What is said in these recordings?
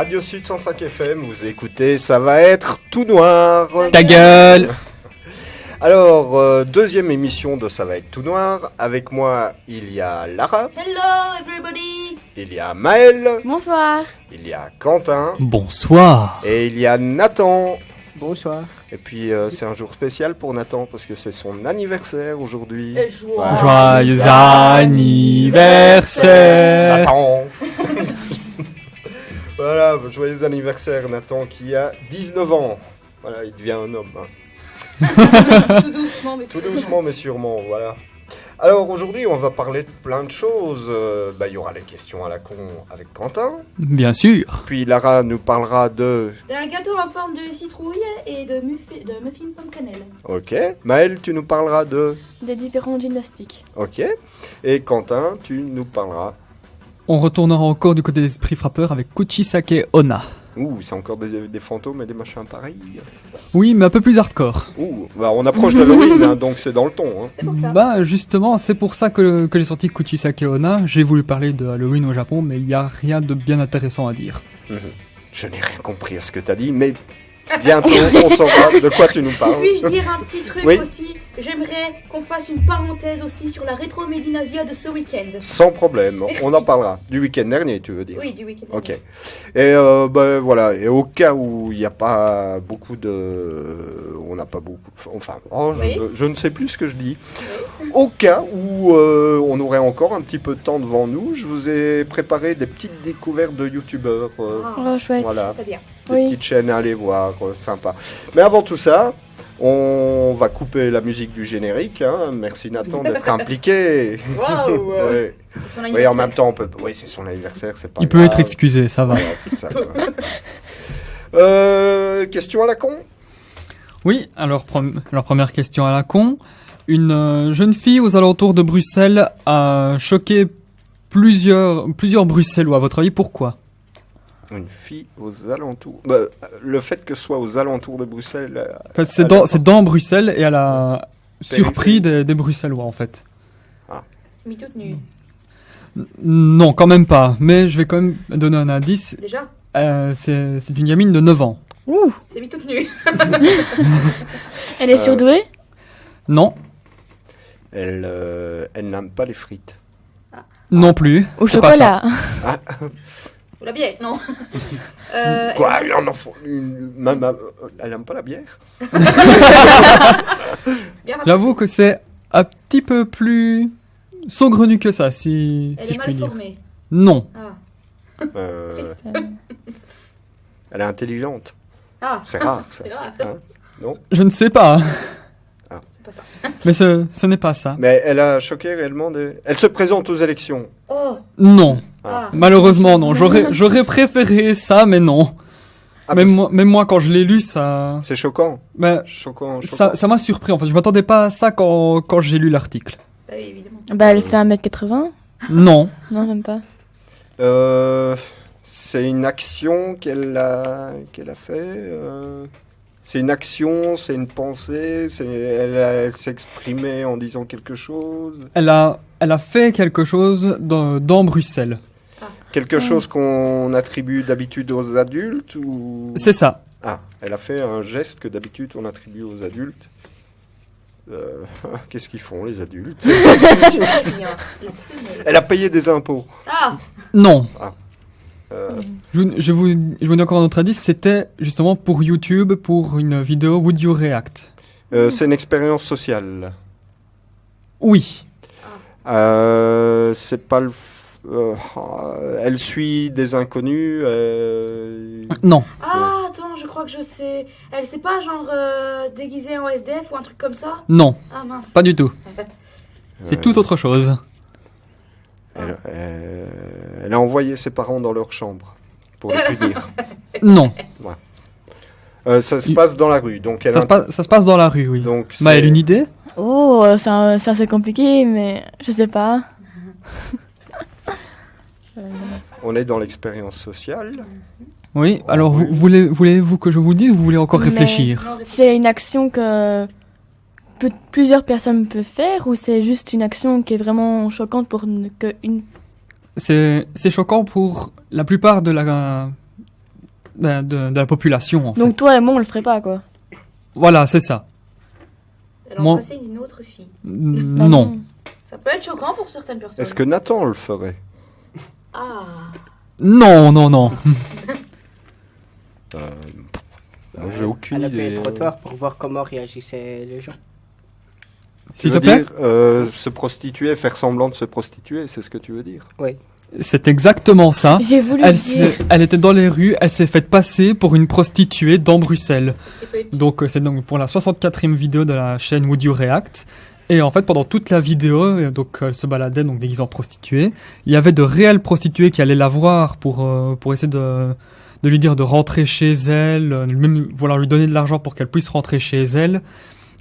Radio Sud 105 FM, vous écoutez, ça va être tout noir. Ta gueule. Alors, deuxième émission de Ça va être tout noir. Avec moi, il y a Lara. Hello everybody. Il y a Maël. Bonsoir. Il y a Quentin. Bonsoir. Et il y a Nathan. Bonsoir. Et puis, c'est un jour spécial pour Nathan parce que c'est son anniversaire aujourd'hui. Joyeux anniversaire. Nathan. Voilà, joyeux anniversaire Nathan qui a 19 ans. Voilà, il devient un homme. Hein. Tout doucement, mais Tout doucement mais sûrement, voilà. Alors aujourd'hui, on va parler de plein de choses. Il y aura les questions à la con avec Quentin. Bien sûr. Puis Lara nous parlera de... d'un gâteau en forme de citrouille et de muffins pomme cannelle. Ok. Maël, tu nous parleras de... Des différentes gymnastiques. Ok. Et Quentin, tu nous parleras... On retournera encore du côté des esprits frappeurs avec Kuchisake Onna. Ouh, c'est encore des fantômes et des machins pareils. Oui, mais un peu plus hardcore. Ouh, on approche de l'Halloween, hein, donc c'est dans le ton. Hein. C'est pour ça. Bah justement, c'est pour ça que j'ai sorti Kuchisake Onna. J'ai voulu parler de Halloween au Japon, mais il n'y a rien de bien intéressant à dire. Je n'ai rien compris à ce que tu as dit, mais bientôt on saura de quoi tu nous parles. Puis-je dire un petit truc Oui. aussi? J'aimerais qu'on fasse une parenthèse aussi sur la rétro Medinasia de ce week-end. Sans problème, Merci. on en parlera. Du week-end dernier, tu veux dire? Oui, du week-end. Ok. Et voilà. Et au cas où il n'y a pas beaucoup de, on n'a pas beaucoup. Enfin, Oui. je ne sais plus ce que je dis. Au cas où on aurait encore un petit peu de temps devant nous, je vous ai préparé des petites découvertes de youtubeurs. Oh, chouette. Voilà, C'est bien. des Oui. petites chaînes à aller voir, sympa. Mais avant tout ça. On va couper la musique du générique. Hein. Merci Nathan d'être impliqué. Waouh. Ouais. C'est son Oui, anniversaire. en même temps, on peut. Oui, c'est son anniversaire, c'est pas Il grave. peut être excusé, ça va. Voilà, c'est ça, quoi. Question à la con. Oui, alors première question à la con. Une jeune fille aux alentours de Bruxelles a choqué plusieurs Bruxellois. À votre avis, pourquoi? Une fille aux alentours. Le fait que ce soit aux alentours de Bruxelles. En fait, c'est dans Bruxelles et elle a surpris des Bruxellois en fait. C'est mis toute nue. Non, quand même pas. Mais je vais quand même donner un indice. Déjà? C'est une gamine de 9 ans. Ouh. C'est mis toute nue. Elle est surdouée. Non, Elle n'aime pas les frites. non plus. Au C'est pas ça. chocolat. Ou la bière, non. Quoi, il en faut elle n'aime pas la bière. Bien J'avoue que c'est un petit peu plus saugrenu que ça, si Elle je est puis mal dire. formée. Non, Ah. Triste. Elle est intelligente. Ah, C'est rare, ça. c'est rare. Hein. Non. je ne sais pas. C'est pas ça. Mais ce n'est pas ça. Mais elle a choqué réellement des. Elle se présente aux élections. Oh. Non, Ah. malheureusement non. J'aurais préféré ça, mais non. Ah, Même parce- moi, quand je l'ai lu, ça... C'est choquant. Ben, Choquant. ça m'a surpris, en fait. Je m'attendais pas à ça quand j'ai lu l'article. Bah oui, évidemment. Bah, elle fait 1m80. Non. Non, même pas. C'est une action qu'elle a fait. C'est une action, c'est une pensée. Elle s'exprimait en disant quelque chose. Elle a fait quelque chose dans Bruxelles. Quelque chose qu'on attribue d'habitude aux adultes ou... C'est ça. Ah, elle a fait un geste que d'habitude on attribue aux adultes. Qu'est-ce qu'ils font les adultes? Elle a payé des impôts. Ah. Non. Euh, Je vous donne encore un autre indice. C'était justement pour YouTube, pour une vidéo Would You React. c'est une expérience sociale. Oui. C'est pas le... elle suit des inconnus. Non. Ah, attends, je crois que je sais. Elle, c'est pas genre déguisée en SDF ou un truc comme ça? Non. Ah mince. Pas du tout. C'est tout autre chose. Elle a envoyé ses parents dans leur chambre pour les punir. Non. Ça se passe dans la rue, donc elle. Ça se passe dans la rue, oui. Donc Maëlle, une idée? Oh, ça c'est compliqué, mais je sais pas. on est dans l'expérience sociale. Oui. Oh, Alors, oui. voulez-vous que je vous le dise ou vous voulez encore Mais- réfléchir? Non, C'est une action que plusieurs personnes peuvent faire ou c'est juste une action qui est vraiment choquante pour qu'une... C'est choquant pour la plupart de de la population, en fait. Donc toi et moi, on le ferait pas, quoi. Voilà, c'est ça. Elle Moi- embrassait une autre fille. Non. Ça peut être choquant pour certaines personnes. Est-ce que Nathan le ferait? Ah. Non, non, non. Moi, j'ai aucune Elle a fait idée. le trottoir pour voir comment réagissaient les gens. S'il Tu te veux plaît. dire, se prostituer, faire semblant de se prostituer, c'est ce que tu veux dire? Oui. C'est exactement ça. J'ai voulu Elle, dire. elle était dans les rues, elle s'est faite passer pour une prostituée dans Bruxelles. Donc c'est donc pour la 64e vidéo de la chaîne Would You React. Et en fait pendant toute la vidéo, donc elle se baladait donc déguisée en prostituée. Il y avait de réelles prostituées qui allaient la voir pour essayer de lui dire de rentrer chez elle, même vouloir lui donner de l'argent pour qu'elle puisse rentrer chez elle.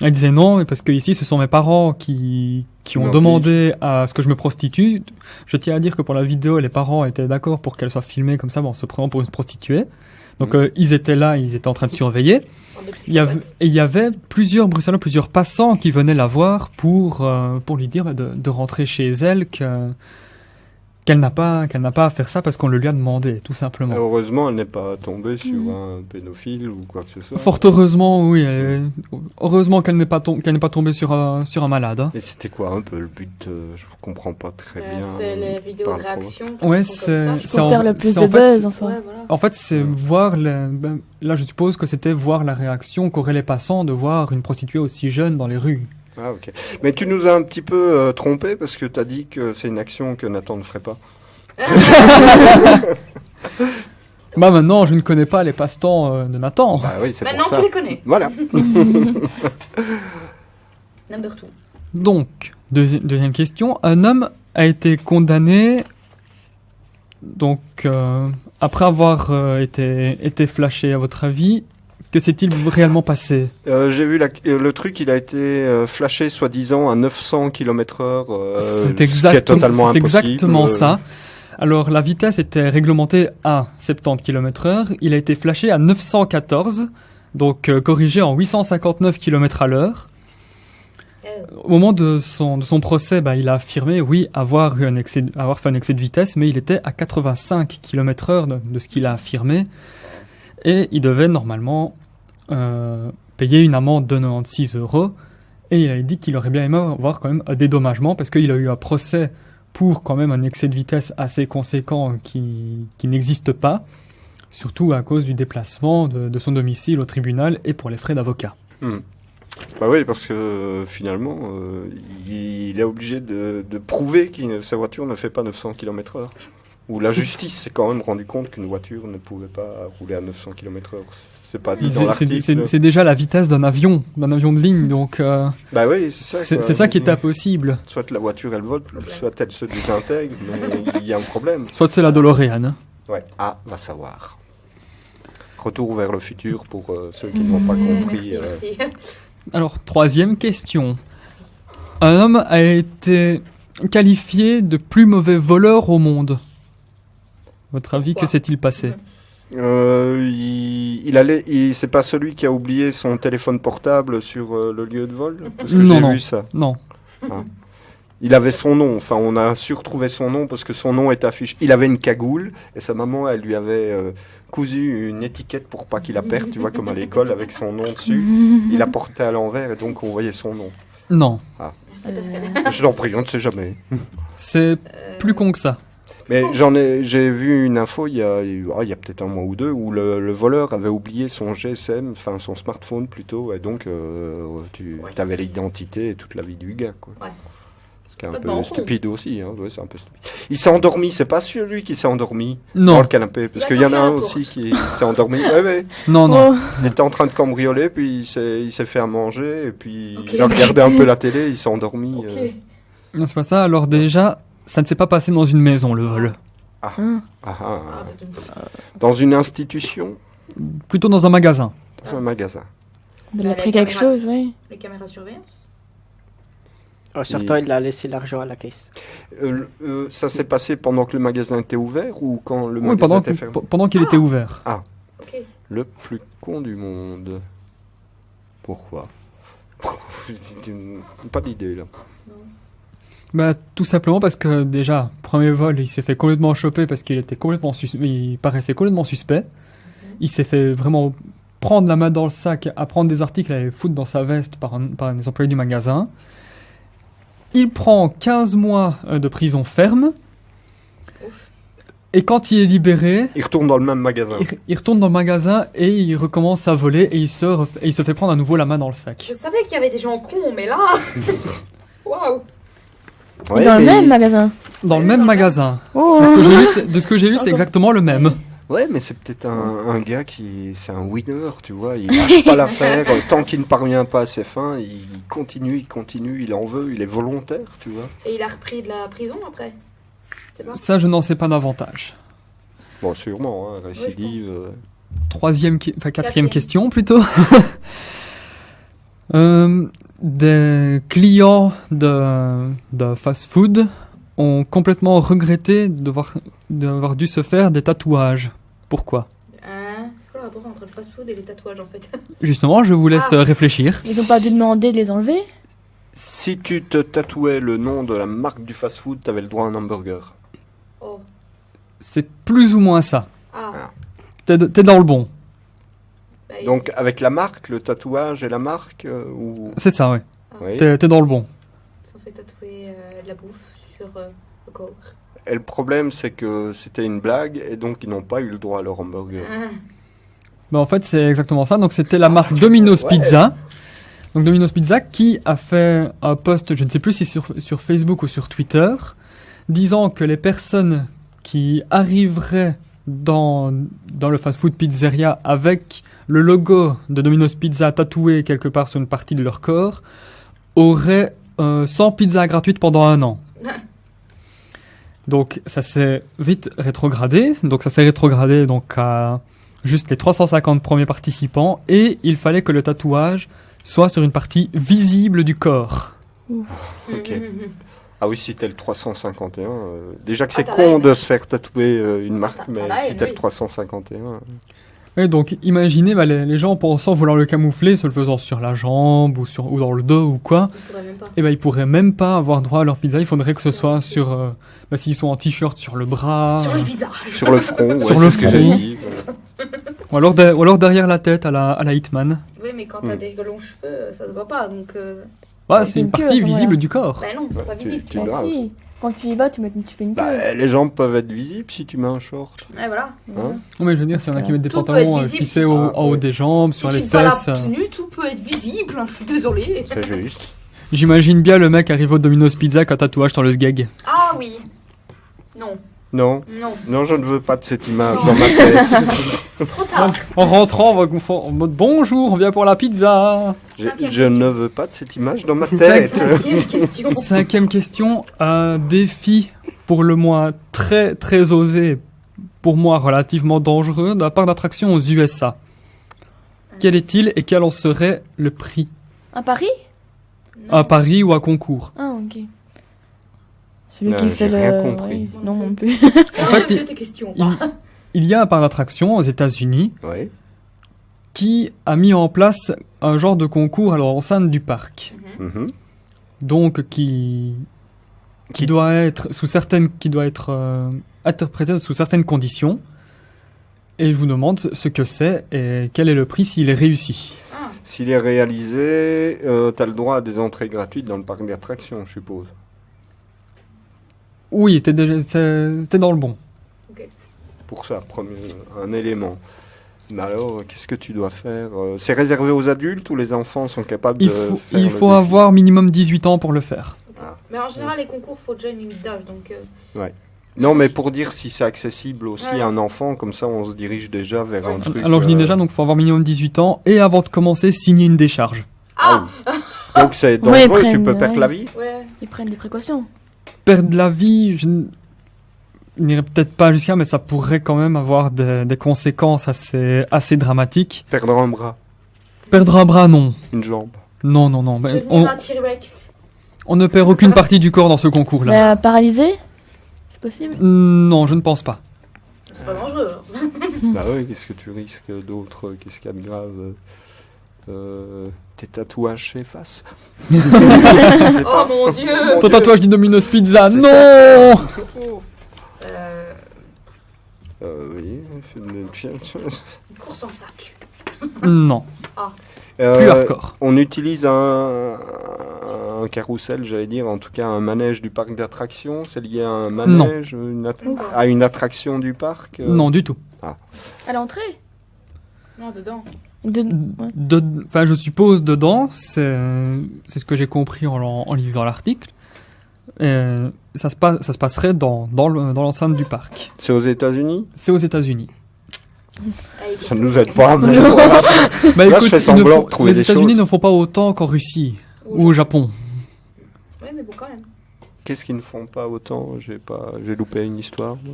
Elle disait non, parce que ici ce sont mes parents qui ont Non, demandé à ce que je me prostitue. Je tiens à dire que pour la vidéo, les parents étaient d'accord pour qu'elle soit filmée comme ça, en se prenant pour une prostituée. Donc ils étaient là, ils étaient en train de surveiller. Il y avait plusieurs Bruxellois, plusieurs passants qui venaient la voir pour lui dire de rentrer chez elle, qu'elle n'a pas à faire ça parce qu'on le lui a demandé, tout simplement. Heureusement, elle n'est pas tombée sur un pédophile ou quoi que ce soit. Fort heureusement, oui. Heureusement qu'elle n'est pas tombée sur un malade. Hein. Et c'était quoi un peu le but? Je comprends pas très bien. C'est les vidéos par de rapport- réaction. qui Ouais, sont comme ça. c'est Pour faire le plus c'est de en fait- buzz en soi. Ouais, voilà. En fait, c'est voir... là, je suppose que c'était voir la réaction qu'auraient les passants de voir une prostituée aussi jeune dans les rues. Ah, ok. Mais tu nous as un petit peu trompé parce que tu as dit que c'est une action que Nathan ne ferait pas. Bah maintenant, je ne connais pas les passe-temps de Nathan. Bah oui, c'est Maintenant pour ça. tu les connais. Voilà. Number 2. Donc, deuxième question. Un homme a été condamné, donc, après avoir été flashé, à votre avis, que s'est-il réellement passé? J'ai vu le truc, il a été flashé soi-disant à 900 km/h. C'est ce qui est totalement c'est impossible. exactement ça. Alors, la vitesse était réglementée à 70 km/h. Il a été flashé à 914, donc corrigé en 859 km/h. Au moment de son procès, il a affirmé, oui, avoir fait un excès de vitesse, mais il était à 85 km/h de ce qu'il a affirmé. Et il devait normalement payer une amende de 96 €. Et il a dit qu'il aurait bien aimé avoir quand même un dédommagement, parce qu'il a eu un procès pour quand même un excès de vitesse assez conséquent qui n'existe pas, surtout à cause du déplacement de son domicile au tribunal et pour les frais d'avocat. Bah oui, parce que finalement, il est obligé de prouver que sa voiture ne fait pas 900 km/h. Ou la justice s'est quand même rendu compte qu'une voiture ne pouvait pas rouler à 900 km/h. C'est pas dit dans l'article. C'est déjà la vitesse d'un avion de ligne, donc Bah oui, c'est ça. c'est quoi. ça qui est impossible. Soit la voiture elle vole, soit elle se désintègre, mais il y a un problème. Soit c'est la DeLorean. Hein. Ouais, va savoir. Retour vers le futur pour ceux qui n'ont pas compris. Merci. Alors, troisième question. Un homme a été qualifié de plus mauvais voleur au monde. Votre avis, Pourquoi que s'est-il passé? C'est pas celui qui a oublié son téléphone portable sur le lieu de vol? Parce que Non, j'ai non. vu ça. Non. Il avait son nom, enfin on a su retrouver son nom parce que son nom est affiché. Il avait une cagoule et sa maman elle lui avait cousu une étiquette pour pas qu'il la perde, tu vois, comme à l'école avec son nom dessus. Il la portait à l'envers et donc on voyait son nom. Non. C'est parce qu'elle Je t'en prie, on ne sait jamais. C'est plus con que ça. Mais j'ai vu une info il y a peut-être un mois ou deux où le voleur avait oublié son GSM, enfin son smartphone plutôt, et donc tu avais l'identité et toute la vie du gars, quoi. Ouais. Ce qui est un Complètement peu stupide aussi, hein. Ouais, c'est un peu stupide. Il s'est endormi, c'est pas celui qui s'est endormi dans Non. le canapé, parce Il qu'il y en a a un toqué à la aussi qui s'est endormi. Ouais. Non, non. Oh, Il était en train de cambrioler, puis il s'est fait à manger, et puis Ok. il a regardé un peu la télé, il s'est endormi. Ok. Non, c'est pas ça. Alors déjà, ça ne s'est pas passé dans une maison, le vol. Ah, Dans une institution, Plutôt dans un magasin. dans un magasin. il a La pris quelque caméra. chose, oui. Les caméras de surveillance. En sortant, il a laissé l'argent à la caisse. Ça s'est passé pendant que le magasin était ouvert ou quand le Oui, magasin était fermé? pendant qu'il était ouvert. Ok. Le plus con du monde. Pourquoi? Pas d'idée là. Bah, tout simplement parce que déjà, premier vol, il s'est fait complètement choper parce qu'il était complètement il paraissait complètement suspect. Il s'est fait vraiment prendre la main dans le sac, à prendre des articles et à les foutre dans sa veste par des employés du magasin. Il prend 15 mois de prison ferme. Et quand il est libéré, Il retourne dans le même magasin. il retourne dans le magasin et il recommence à voler et il se fait prendre à nouveau la main dans le sac. Je savais qu'il y avait des gens cons, mais là. Waouh! Ouais, Dans le mais- même magasin. Dans le Oui, même dans le magasin. Oh. De ce que j'ai lu, c'est exactement le même. Ouais, mais c'est peut-être un gars c'est un winner, tu vois. Il lâche pas l'affaire. Tant qu'il ne parvient pas à ses fins, il continue, il en veut, il est volontaire, tu vois. Et il a repris de la prison après? C'est pas? Ça, je n'en sais pas davantage. Bon, sûrement, hein, récidive. Quatrième question plutôt. Des clients de fast-food ont complètement regretté d'avoir dû se faire des tatouages. Pourquoi? C'est quoi le rapport entre le fast-food et les tatouages en fait? Justement, je vous laisse réfléchir. Ils n'ont pas dû demander de les enlever. Si tu te tatouais le nom de la marque du fast-food, t'avais le droit à un hamburger. Oh. C'est plus ou moins ça. Ah. T'es dans le bon. Bah, Donc, avec la marque, le tatouage et la marque ou... C'est ça, ouais. Oui. T'es dans le bon. ils se sont fait tatouer de la bouffe sur le corps. Et le problème, c'est que c'était une blague et donc ils n'ont pas eu le droit à leur hamburger. Mais en fait, c'est exactement ça. Donc, c'était la marque Domino's Pizza. Donc, Domino's Pizza qui a fait un post, je ne sais plus si sur Facebook ou sur Twitter, disant que les personnes qui arriveraient dans le fast-food pizzeria avec le logo de Domino's Pizza tatoué quelque part sur une partie de leur corps auraient 100 pizzas gratuites pendant 1 an. Donc, ça s'est vite rétrogradé. Donc, ça s'est rétrogradé donc, à juste les 350 premiers participants. Et il fallait que le tatouage soit sur une partie visible du corps. Ok. Ah oui, si t'es le 351, déjà que c'est t'as con la de se faire tatouer une marque, t'as mais la si haine, t'es le oui. 351... Et donc, imaginez les gens pensant vouloir le camoufler, se le faisant sur la jambe ou dans le dos ou quoi. Ils pourraient même pas. Et ben ils pourraient même pas avoir droit à leur pizza. Il faudrait que ce soit sur, s'ils sont en t-shirt, sur le bras, Sur le visage. Sur le front, ouais, Sur c'est le ce que j'ai front. dit. ou alors derrière la tête à la Hitman. Oui, mais quand t'as des longs cheveux, ça se voit pas, donc... Ouais, c'est une une queue, partie à ce visible moment-là. du corps. Bah non, c'est Ouais, pas visible. tu Bah verras si. aussi. Quand tu y vas, tu fais une queue. Bah, les jambes peuvent être visibles si tu mets un short. Ouais, voilà. Hein Non, mais je veux dire, s'il y en a qui mettent des Tout peut pantalons, être visible. si c'est Ah, en haut ouais. des jambes, Si sur tu les te balades fesses. tout nu, tout peut être visible, je suis désolée. C'est juste. J'imagine bien le mec arrive au Domino's Pizza avec un tatouage sur le sgeg. Ah oui. Non, Non, non. non, je ne veux pas de cette image dans ma tête. Trop tard. En rentrant, on va en mode bonjour, on vient pour la pizza. Cinquième Je question. ne veux pas de cette image dans ma tête. Cinquième question. 5e question, un défi pour le moins très très osé, pour moi relativement dangereux, de la part d'attractions aux USA. Quel est-il et quel en serait le prix? À Paris? À Paris ou à concours? Ah, ok. Celui Non, qui fait j'ai le. rien compris. ouais, non, non plus. En En fait, fait, tes questions. il y a un parc d'attractions aux États-Unis Oui. qui a mis en place un genre de concours à l'enceinte du parc. Mhm. Donc qui doit être interprété sous certaines conditions. Et je vous demande ce que c'est et quel est le prix s'il est réussi. S'il est réalisé, t'as le droit à des entrées gratuites dans le parc d'attractions, je suppose. Oui, t'es dans le bon. Pour ça, un élément. Mais alors, qu'est-ce que tu dois faire C'est réservé aux adultes ou les enfants sont capables de faire Il le faut défi avoir minimum 18 ans pour le faire. Ah. Mais en général, les concours, faut déjà une limite d'âge, donc... Non, mais pour dire si c'est accessible aussi Ouais. à un enfant, comme ça on se dirige déjà vers un truc... Alors je dis déjà, donc il faut avoir minimum 18 ans et avant de commencer, signer une décharge. Ah Donc c'est Ouais, dangereux, ils tu peux prennent, perdre ouais. la vie. Ouais. Ils prennent des précautions. Perdre la vie, je n'irai peut-être pas jusqu'à, mais ça pourrait quand même avoir des conséquences assez dramatiques. Perdre un bras, Perdre un bras, non. une jambe. Non, non, non. Ben, Devenir un T-Rex. on ne perd aucune partie du corps dans ce concours-là. Mais paralysé? C'est possible? Non, je ne pense pas. C'est pas dangereux. alors. Bah oui, qu'est-ce que tu risques d'autre? Qu'est-ce qu'il y a de grave? Tes tatouages s'effacent. Je sais Oh pas. mon dieu. Ton tatouage dit Domino's Pizza, C'est non. Oui. Une course en sac. Non, plus Euh, hardcore. On utilise un carrousel, j'allais dire, en tout cas un manège du parc d'attractions. C'est lié à un manège, à une attraction du parc Non, du tout. À l'entrée Non, dedans. Enfin, je suppose dedans, c'est ce que j'ai compris en lisant l'article. Ça se passerait dans l'enceinte du parc. C'est aux États-Unis. C'est aux États-Unis. Allez, Ça ne nous aide pas, mais Non. voilà. Bah, Là, écoute, je fais semblant de trouver les des États-Unis choses. ne font pas autant qu'en Russie ou au Japon. Ouais, mais bon, quand même. Qu'est-ce qu'ils ne font pas autant? J'ai loupé une histoire. moi.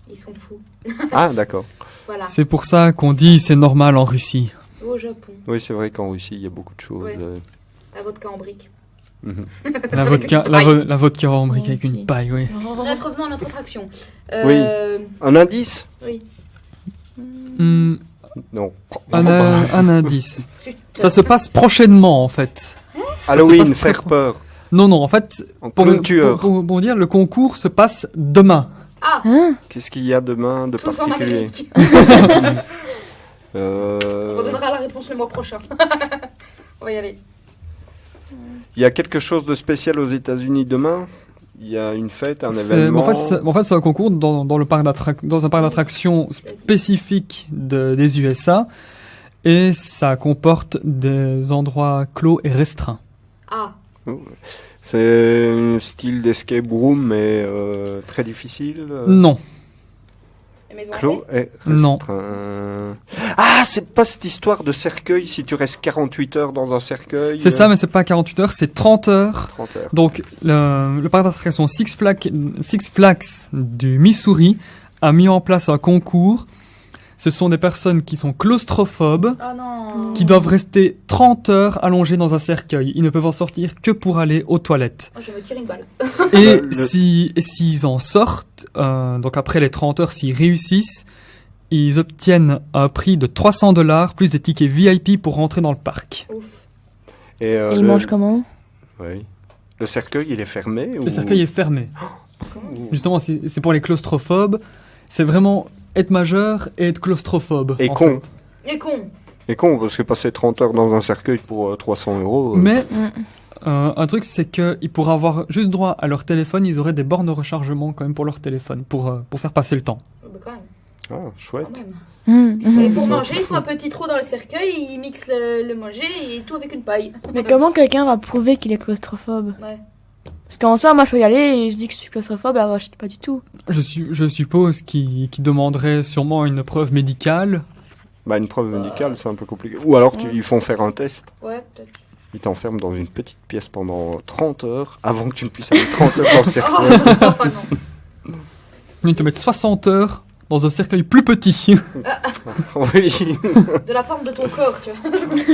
Ils sont fous. Ah, d'accord. Voilà. C'est pour ça qu'on dit c'est normal en Russie. Au Japon. Oui, c'est vrai qu'en Russie, il y a beaucoup de choses. Ouais. La vodka en brique. Mhm. La vodka, la vodka en brique avec une paille, oui. Bref, revenons à notre attraction. Un indice? Oui. Hmm, Non. un indice. Putain. Ça se passe prochainement en fait. Halloween, passe très faire peur. Non, non, en fait, En pour, clown tueur. pour dire, le concours se passe demain. Ah, Qu'est-ce qu'il y a demain de tous en particulier? Amérique. On Euh, redonnera la réponse le mois prochain. On va y aller. Il y a quelque chose de spécial aux États-Unis demain? Il y a une fête, un C'est- événement? En fait, c'est un concours dans un parc d'attractions spécifique des USA et ça comporte des endroits clos et restreints. Ah, C'est un style d'escape room, mais très difficile. Non, les maisons Clos et Non. restreint. Ah, c'est pas cette histoire de cercueil, si tu restes 48 heures dans un cercueil. c'est ça, mais c'est pas 48 heures, c'est 30 heures. 30 heures. Donc, le parc d'attractions Six Flags du Missouri a mis en place un concours. Ce sont des personnes qui sont claustrophobes, Ah non. qui doivent rester 30 heures allongées dans un cercueil. Ils ne peuvent en sortir que pour aller aux toilettes. Oh, je vais me tirer une balle. Et Le- s'ils en sortent, donc après les 30 heures, s'ils réussissent, ils obtiennent un prix de $300 plus des tickets VIP pour rentrer dans le parc. Ouf. Et, Et ils mangent comment Oui. Le cercueil, il est fermé Le cercueil est fermé. Justement, c'est pour les claustrophobes. C'est vraiment être majeur et être claustrophobe. Et en con. fait. Et con. Et con, parce que passer 30 heures dans un cercueil pour 300 euros. Mais Mm. un truc, c'est qu'ils pourraient avoir juste droit à leur téléphone. Ils auraient des bornes de rechargement quand même pour leur téléphone, pour faire passer le temps. Oh, bah, quand même. Ah, chouette. Quand même. Mhm. Et pour manger, il faut un petit trou dans le cercueil, il mixe le manger et tout avec une paille. Mais comment quelqu'un va prouver qu'il est claustrophobe? Ouais. Parce qu'en soi, moi je peux y aller et je dis que je suis claustrophobe, alors je sais pas du tout. Je suppose qu'ils demanderaient sûrement une preuve médicale. Bah, une preuve médicale, c'est un peu compliqué. Ou alors, ils font faire un test. Ouais, peut-être. Ils t'enferment dans une petite pièce pendant 30 heures avant que tu ne puisses aller 30 heures dans le Oh, cercueil. non. Ils te mettent 60 heures dans un cercueil plus petit, Oui. De la forme de ton corps, tu vois.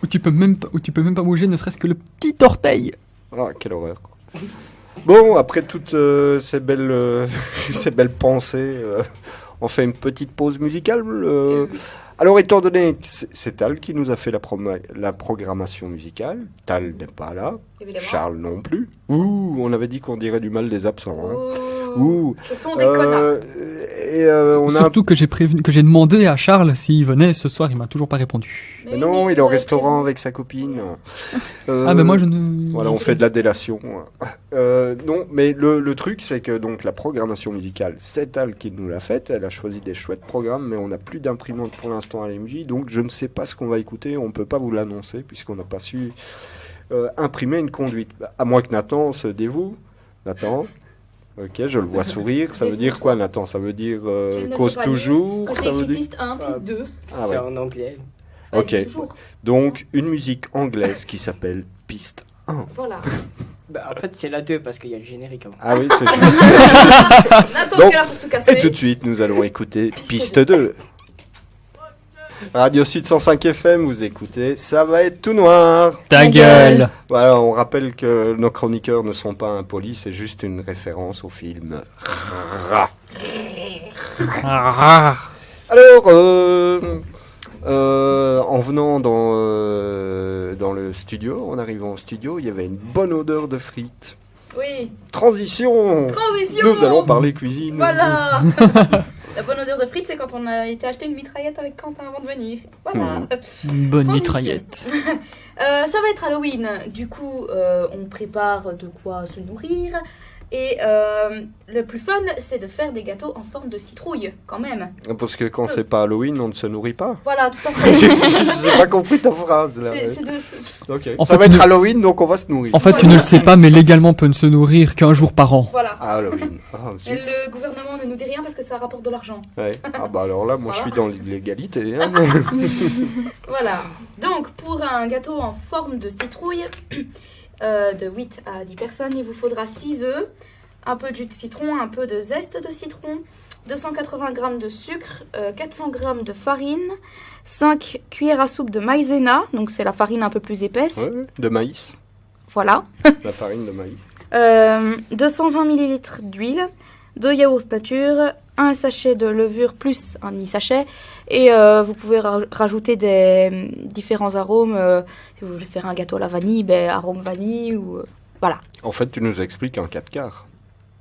où tu peux même pas bouger, ne serait-ce que le petit orteil. Ah, quelle horreur. Bon, après toutes ces belles, ces belles pensées, on fait une petite pause musicale. Alors, étant donné que c'est Tal qui nous a fait la programmation musicale, Tal n'est pas là, Évidemment. Charles non plus. Ouh, on avait dit qu'on dirait du mal des absents. Hein. Ouh. Ouh. Ce sont des connards. Et on a Surtout que j'ai demandé à Charles s'il venait ce soir, il m'a toujours pas répondu. Mais non, il est au restaurant avec sa copine. Ah mais moi je ne... Voilà, on fait de la délation. Non, mais le truc, c'est que donc la programmation musicale, c'est Tal qui nous l'a faite. Elle a choisi des chouettes programmes, mais on n'a plus d'imprimante pour l'instant à l'MJ, donc je ne sais pas ce qu'on va écouter. On ne peut pas vous l'annoncer puisqu'on n'a pas su imprimer une conduite. À moins que Nathan se dévoue. Nathan. Ok, je le vois sourire. Ça veut dire quoi, Nathan? Ça veut dire Qu'il ne cause sait pas lire. toujours. Quand c'est Ça veut écrit dire. piste 1, piste 2. Ah C'est ouais. en anglais. Ok. Toujours. Donc une musique anglaise qui s'appelle Piste 1. Voilà. Bah, en fait, c'est la 2 parce qu'il y a le générique avant. Ah oui, c'est juste. Nathan Donc, qui est là pour tout casser. Et tout de suite, nous allons écouter Piste 2. Radio Sud 105 FM, vous écoutez, ça va être tout noir. Ta Ta gueule. gueule. Voilà, on rappelle que nos chroniqueurs ne sont pas impolis, c'est juste une référence au film. Alors, en venant dans le studio, en arrivant au studio, il y avait une bonne odeur de frites. Oui. Transition. Nous allons parler cuisine. Voilà. La bonne odeur de frites, c'est quand on a été acheter une mitraillette avec Quentin avant de venir. Voilà. Une bonne Transition. mitraillette. Ça va être Halloween. Du coup, on prépare de quoi se nourrir. Et le plus fun, c'est de faire des gâteaux en forme de citrouille, quand même. Parce que quand c'est pas Halloween, on ne se nourrit pas. Voilà, tout à fait. J'ai pas compris ta phrase là. C'est de... Ok. En Ça fait, va être tu- Halloween, donc on va se nourrir. En fait, tu ne le sais pas, mais légalement, on peut ne se nourrir qu'un jour par an. Voilà. Ah, Halloween. Ah, Et zut. le gouvernement ne nous dit rien parce que ça rapporte de l'argent. Ouais. Ah bah alors là, moi je suis dans l'illégalité. Hein. Voilà. Donc, pour un gâteau en forme de citrouille, de 8 à 10 personnes, il vous faudra 6 œufs, un peu de jus de citron, un peu de zeste de citron, 280 g de sucre, 400 g de farine, 5 cuillères à soupe de maïzena, donc c'est la farine un peu plus épaisse. Ouais, de maïs. Voilà. La farine de maïs. 220 ml d'huile, 2 yaourts nature, un sachet de levure plus un demi-sachet. Et vous pouvez rajouter des différents arômes. Si vous voulez faire un gâteau à la vanille, ben, arôme vanille ou... voilà. En fait, tu nous expliques un 4 quarts.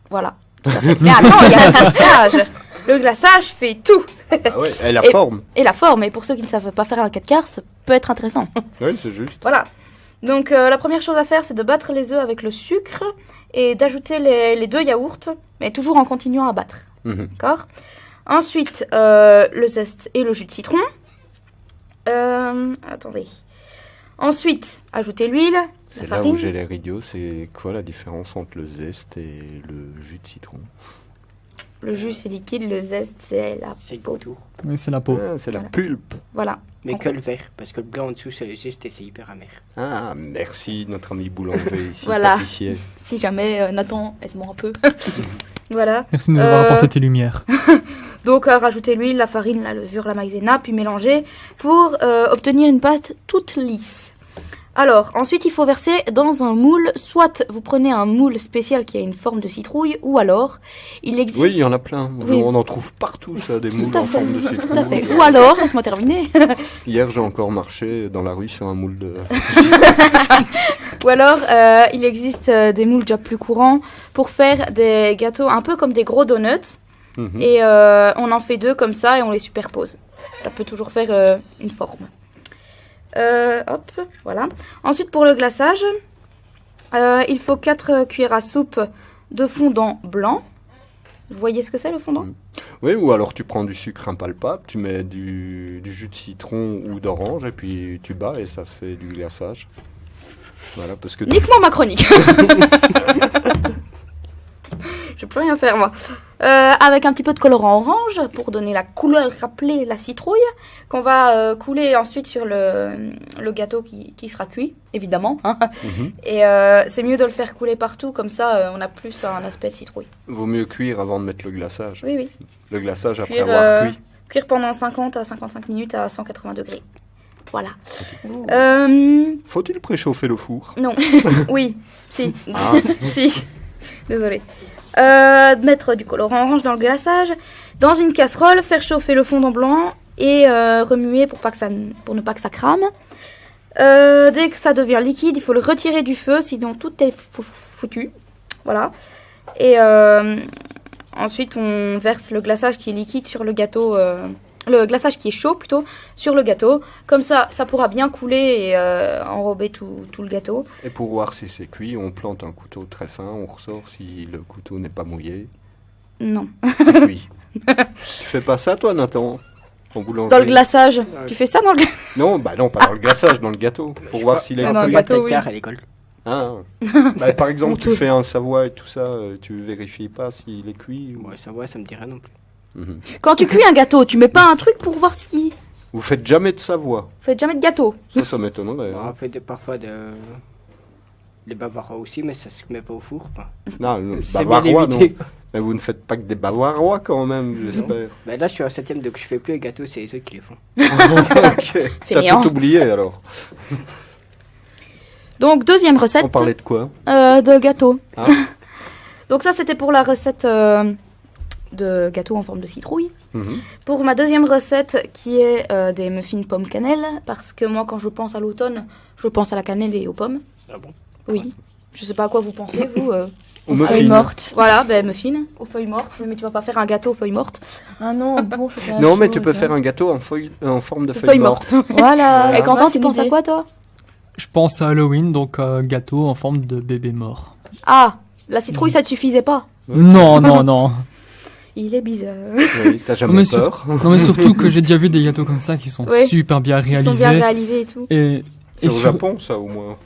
Voilà. Tout à fait. Mais attends, il y a le glaçage. Le glaçage fait tout. Ah ouais, et la Et- forme. Et la forme. Et pour ceux qui ne savent pas faire un 4 quarts, ça peut être intéressant. Oui, c'est juste. Voilà. Donc la première chose à faire, c'est de battre les œufs avec le sucre et d'ajouter les 2 yaourts, mais toujours en continuant à battre. Mhm. D'accord. Ensuite, le zeste et le jus de citron. Attendez. Ensuite, ajoutez l'huile, la C'est là farine. où j'ai l'air idiot. C'est quoi la différence entre le zeste et le jus de citron? Le jus, c'est liquide, le zeste, c'est la C'est le peau. tour. Oui, c'est la peau. Ah, c'est la Voilà. pulpe. Voilà. Mais En que le vert, parce que le blanc en dessous, c'est le zeste et c'est hyper amer. Ah, merci notre ami boulanger ici, Voilà. pâtissier. Si jamais, Nathan, aide-moi un peu. Voilà. Merci de nous avoir Euh, apporté tes lumières. Donc, rajoutez l'huile, la farine, la levure, la maïzena, puis mélangez pour obtenir une pâte toute lisse. Alors, ensuite, il faut verser dans un moule. Soit vous prenez un moule spécial qui a une forme de citrouille, ou alors il existe... Oui, il y en a plein. Oui. On en trouve partout, ça, des moules à en fait. forme de citron. Tout à fait. Ou alors, laisse-moi terminer. Hier, j'ai encore marché dans la rue sur un moule de... Ou alors, il existe des moules déjà plus courants pour faire des gâteaux un peu comme des gros donuts. Mhm. Et on en fait 2 comme ça et on les superpose. Ça peut toujours faire une forme. Hop, voilà. Ensuite, pour le glaçage, il faut 4 cuillères à soupe de fondant blanc. Vous voyez ce que c'est le fondant? Oui, ou alors tu prends du sucre impalpable, tu mets du jus de citron ou d'orange, et puis tu bats et ça fait du glaçage. Voilà, parce que... Nique-moi ma chronique. Je peux rien faire, moi. Avec un petit peu de colorant orange pour donner la couleur, rappeler la citrouille, qu'on va couler ensuite sur le gâteau qui sera cuit, évidemment. Hein. Mhm. Et c'est mieux de le faire couler partout, comme ça on a plus un aspect de citrouille. Vaut mieux cuire avant de mettre le glaçage. Oui, oui. Le glaçage après Cuire, avoir cuit. Cuire pendant 50 à 55 minutes à 180 degrés. Voilà. Faut-il préchauffer le four? Non. Oui. Si. Ah. Si. Désolée. Mettre du colorant orange dans le glaçage. Dans une casserole, faire chauffer le fondant blanc et remuer pour ne pas que ça crame. Dès que ça devient liquide, il faut le retirer du feu, sinon tout est foutu. Voilà. Et ensuite, on verse le glaçage qui est liquide sur le gâteau. Le glaçage qui est chaud plutôt sur le gâteau. Comme ça pourra bien couler et enrober tout le gâteau. Et pour voir si c'est cuit, on plante un couteau très fin, on ressort si le couteau n'est pas mouillé. Non. C'est cuit. Tu fais pas ça toi, Nathan? En boulangerie? Dans le glaçage. Tu fais ça dans le glaçage? Non, bah non, pas dans le glaçage, dans le gâteau. Pour voir s'il est Ah non, cuit. le gâteau, oui. à l'école. Ah. Bah, par exemple, tu Honteux. fais un Savoie et tout ça, tu vérifies pas s'il est cuit ou... Ouais, ça me dit rien non plus. Mhm. Quand tu cuis un gâteau, tu mets pas un truc pour voir si... Vous faites jamais de Savoie? Faites jamais de gâteau. Ça m'étonnerait. On Hein. fait parfois les bavarois aussi, mais ça se met pas au four. Quoi. Non, le C'est bien bavarois, non. limité. Mais vous ne faites pas que des bavarois quand même, j'espère. Bah là, je suis en 7ème, donc je fais plus les gâteaux, c'est eux qui les font. Ok. T'as Fainéant. tout oublié alors. Donc, deuxième recette On parlait de quoi? de gâteau. Ah. Donc ça, c'était pour la recette de gâteau en forme de citrouille. Mhm. Pour ma deuxième recette, qui est des muffins pommes cannelle, parce que moi, quand je pense à l'automne, je pense à la cannelle et aux pommes. Ah bon? Oui. Je sais pas à quoi vous pensez, vous. Aux Feuille muffins. morte. Voilà, muffins, aux feuilles mortes. Mais tu vas pas faire un gâteau aux feuilles mortes. Ah non, bon chocolat Non, mais chaud, tu peux ça. faire un gâteau en forme de Feuilles feuille morte. mortes. Voilà. Et Quentin, Ouais, tu c'est une penses à idée. quoi, toi? Je pense à Halloween, donc gâteau en forme de bébé mort. Ah, la citrouille, ça te suffisait pas. Ouais. Non, non, non. Il est bizarre. Oui, t'as jamais Mais peur. Non, mais surtout que j'ai déjà vu des gâteaux comme ça qui sont Ouais. super bien Ils sont réalisés. bien réalisés et tout. Et C'est au sur- Japon, ça, au moins.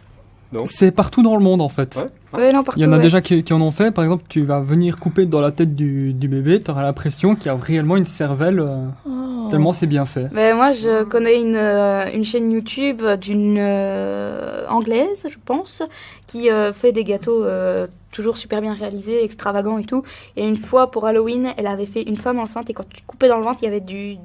c'est partout dans le monde en fait. Ouais. Ouais, non, partout. Il y en a ouais. déjà qui en ont fait. Par exemple, tu vas venir couper dans la tête du bébé, tu auras l'impression qu'il y a réellement une cervelle, Oh. tellement c'est bien fait. Ben, moi, je connais une chaîne YouTube d'une anglaise, je pense, qui fait des gâteaux toujours super bien réalisés, extravagants et tout. Et une fois, pour Halloween, elle avait fait une femme enceinte et quand tu coupais dans le ventre, il y avait du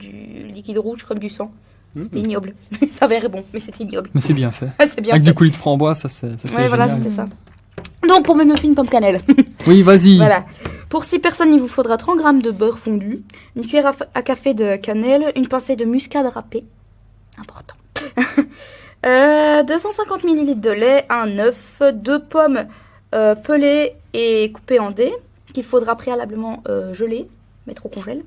liquide rouge comme du sang. C'était ignoble. Ça avait l'air bon, mais c'était ignoble. Mais c'est bien fait. C'est bien Avec fait. du coulis de framboise, ça c'est Ouais, voilà, génial. c'était ça. Donc, pour mes muffins pomme cannelle. Oui, vas-y. Voilà. Pour 6 personnes, il vous faudra 30 g de beurre fondu, une cuillère à café de cannelle, une pincée de muscade râpée. Important. 250 ml de lait, un œuf, 2 pommes pelées et coupées en dés, qu'il faudra préalablement geler, mettre au congèle.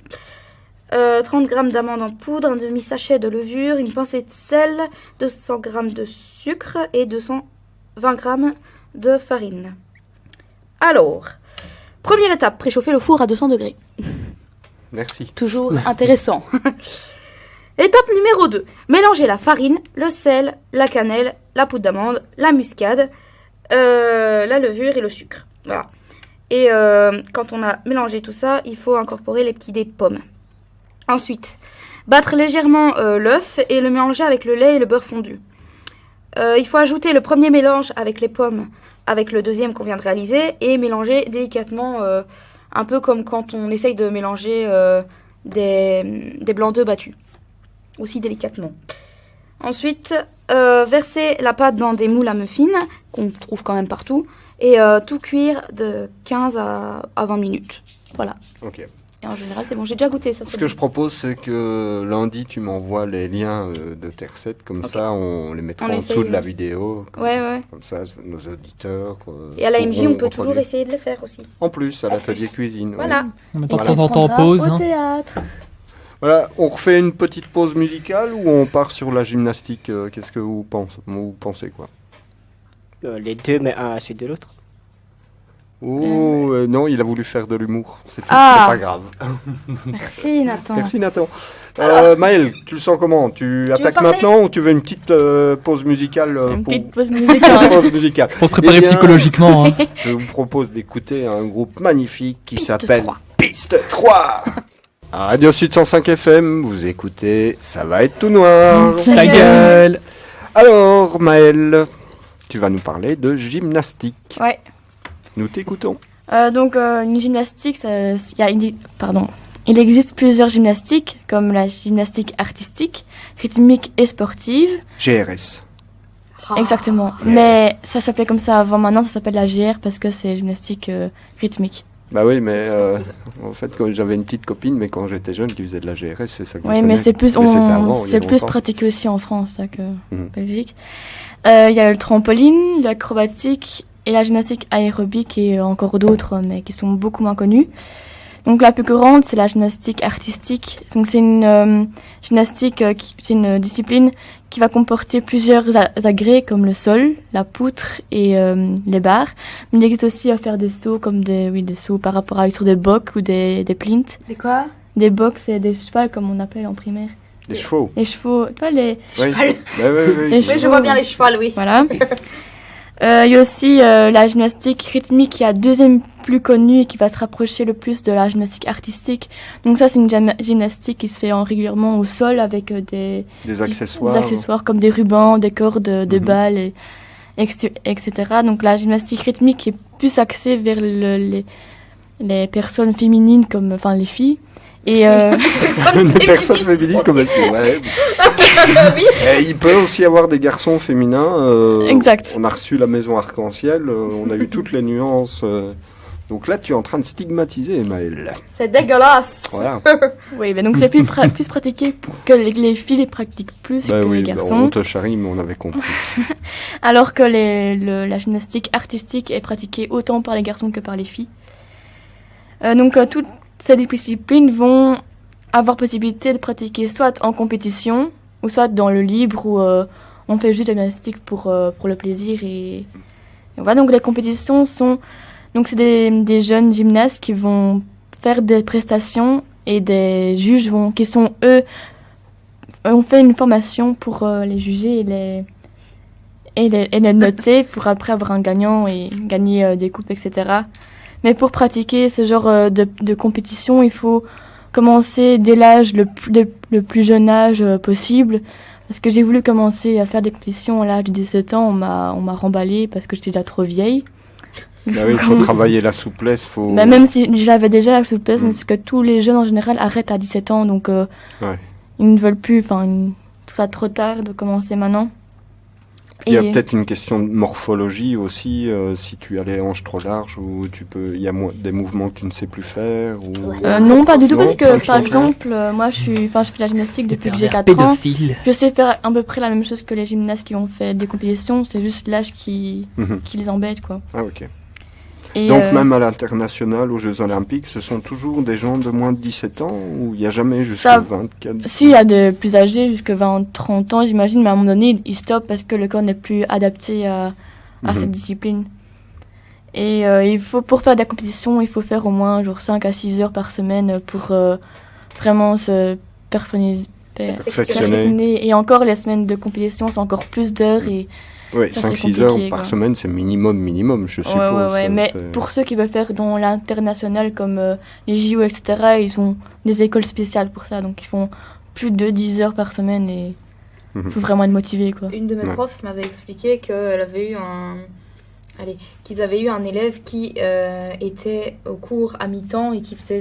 30 g d'amandes en poudre, un demi-sachet de levure, une pincée de sel, 200 g de sucre et 220 g de farine. Alors, première étape, préchauffer le four à 200 degrés. Merci. Toujours intéressant. Étape numéro 2. Mélanger la farine, le sel, la cannelle, la poudre d'amande, la muscade, la levure et le sucre. Voilà. Et quand on a mélangé tout ça, il faut incorporer les petits dés de pommes. Ensuite, battre légèrement l'œuf et le mélanger avec le lait et le beurre fondu. Il faut ajouter le premier mélange avec les pommes, avec le deuxième qu'on vient de réaliser, et mélanger délicatement, un peu comme quand on essaye de mélanger des blancs d'œufs battus. Aussi délicatement. Ensuite, verser la pâte dans des moules à muffins, qu'on trouve quand même partout, et tout cuire de 15 à 20 minutes. Voilà. Ok. Et en général, c'est bon. J'ai déjà goûté ça. Ce c'est que bon. je propose, c'est que lundi, tu m'envoies les liens de tes recettes. Comme Ok. ça, on les mettra On en essaye, dessous de la ouais. vidéo. Comme, Ouais, ouais. Comme ça, nos auditeurs. Et à la MJ, pourront on peut toujours reproduire. essayer de les faire aussi. En plus, à En l'atelier plus. cuisine. Voilà. oui. On met de Voilà. temps en temps en Prendra pause. Au hein. théâtre. Voilà, on refait une petite pause musicale ou on part sur la gymnastique. Qu'est-ce que vous pensez quoi? Les deux, mais un à la suite de l'autre. Oh, non, il a voulu faire de l'humour. C'est tout, Ah. c'est pas grave. Merci, Nathan. Merci Nathan. Maël, tu le sens comment? Tu attaques parler maintenant ou tu veux une petite pause musicale Une pour... petite pause musicale. pause musicale. Pour te préparer Eh bien, psychologiquement. hein. Je vous propose d'écouter un groupe magnifique qui Piste s'appelle 3. Piste 3. À Radio Sud 105 FM, vous écoutez Ça va être tout noir. Ta gueule. Alors Maël, tu vas nous parler de gymnastique. Ouais. Nous t'écoutons. Donc, une gymnastique, il existe plusieurs gymnastiques, comme la gymnastique artistique, rythmique et sportive. GRS. Ah. Exactement. Mais ça s'appelait comme ça avant. Maintenant, ça s'appelle la GR parce que c'est gymnastique rythmique. Bah oui, mais en fait, quand j'avais une petite copine, mais quand j'étais jeune, qui faisait de la GRS, c'est ça que je Oui, mais connais. c'est plus, Mais c'était avant, il y a c'est plus longtemps. pratiqué aussi en France ça, que Mhm. en Belgique. Il y a le trampoline, l'acrobatique et la gymnastique aérobique et encore d'autres, mais qui sont beaucoup moins connus. Donc la plus courante, c'est la gymnastique artistique. Donc c'est une gymnastique, c'est une discipline qui va comporter plusieurs agrès comme le sol, la poutre et les barres. Mais il existe aussi à faire des sauts comme des sauts par rapport à sur des bocs ou des plinths. Des quoi? Des bocs, c'est des chevals comme on appelle en primaire. Des chevaux. Les chevaux, tu vois les... Oui. Bah oui, oui, oui. Les Oui, je vois bien les chevals, oui. Voilà. Il y a aussi la gymnastique rythmique qui est la deuxième plus connue et qui va se rapprocher le plus de la gymnastique artistique. Donc ça, c'est une gymnastique qui se fait régulièrement au sol avec des accessoires comme des rubans, des cordes, des Mhm. balles, etc. Donc la gymnastique rythmique est plus axée vers les personnes féminines, comme enfin les filles. Et Une personne féminine comme elle dit. Ouais. Oui. Et il peut aussi y avoir des garçons féminins. Exact. On a reçu la maison arc-en-ciel. On a eu toutes les nuances Donc là, tu es en train de stigmatiser Emmaël. C'est dégueulasse. Voilà. Oui, mais donc c'est plus pratiqué pour que les filles les pratiquent plus que les garçons. On te charrie, mais on avait compris. Alors que la gymnastique artistique est pratiquée autant par les garçons que par les filles. Donc toutes ces disciplines vont avoir possibilité de pratiquer soit en compétition, ou soit dans le libre, où on fait juste de la gymnastique pour le plaisir. Et voilà, donc les compétitions sont... Donc c'est des jeunes gymnastes qui vont faire des prestations et des juges qui sont eux... On fait une formation pour les juger et les noter pour après avoir un gagnant et gagner des coupes, etc. Mais pour pratiquer ce genre de compétition, il faut commencer dès l'âge le plus jeune âge possible. Parce que j'ai voulu commencer à faire des compétitions à l'âge de 17 ans, on m'a remballée parce que j'étais déjà trop vieille. Ah oui, il faut travailler la souplesse. Bah, même si j'avais déjà la souplesse, mais parce que tous les jeunes en général arrêtent à 17 ans, donc ils ne veulent plus, ils trouvent ça trop tard de commencer maintenant. Il y a peut-être une question de morphologie aussi, si tu as les hanches trop larges ou il y a des mouvements que tu ne sais plus faire ou... Non, pas du tout, parce que par exemple, moi je fais la gymnastique depuis que j'ai 4 ans. Je sais faire à peu près la même chose que les gymnastes qui ont fait des compétitions, c'est juste l'âge qui les embête, quoi. Ah, ok. Et donc même à l'international, aux Jeux Olympiques, ce sont toujours des gens de moins de 17 ans ou il n'y a jamais jusqu'à 24 ans? Si, il y a de plus âgés, jusqu'à 20-30 ans, j'imagine, mais à un moment donné, ils stoppent parce que le corps n'est plus adapté à cette discipline. Et pour faire de la compétition, il faut faire au moins 5 à 6 heures par semaine pour vraiment se perfectionner. Et encore, les semaines de compétition, c'est encore plus d'heures et... Oui, 5-6 heures par semaine, c'est minimum, je suppose. Ouais, mais pour ceux qui veulent faire dans l'international, comme les JO, etc., ils ont des écoles spéciales pour ça, donc ils font plus de 10 heures par semaine et il faut vraiment être motivé, quoi. Une de mes profs m'avait expliqué qu'elle avait eu qu'ils avaient eu un élève qui était au cours à mi-temps et qui faisait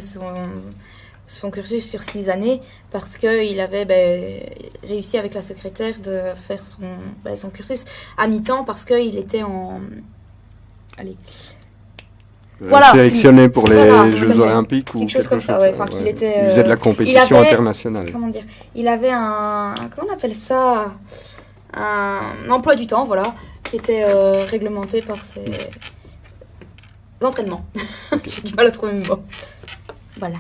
son cursus sur 6 années parce qu'il avait réussi avec la secrétaire de faire son cursus à mi-temps parce qu'il était en... sélectionné pour les Jeux Olympiques ou quelque chose comme ça, ouais. Qu'il était... Il faisait de la compétition internationale. Comment dire? Il avait comment on appelle ça? Un emploi du temps, voilà, qui était réglementé par ses entraînements. J'ai du mal à trouver mes mots. Voilà.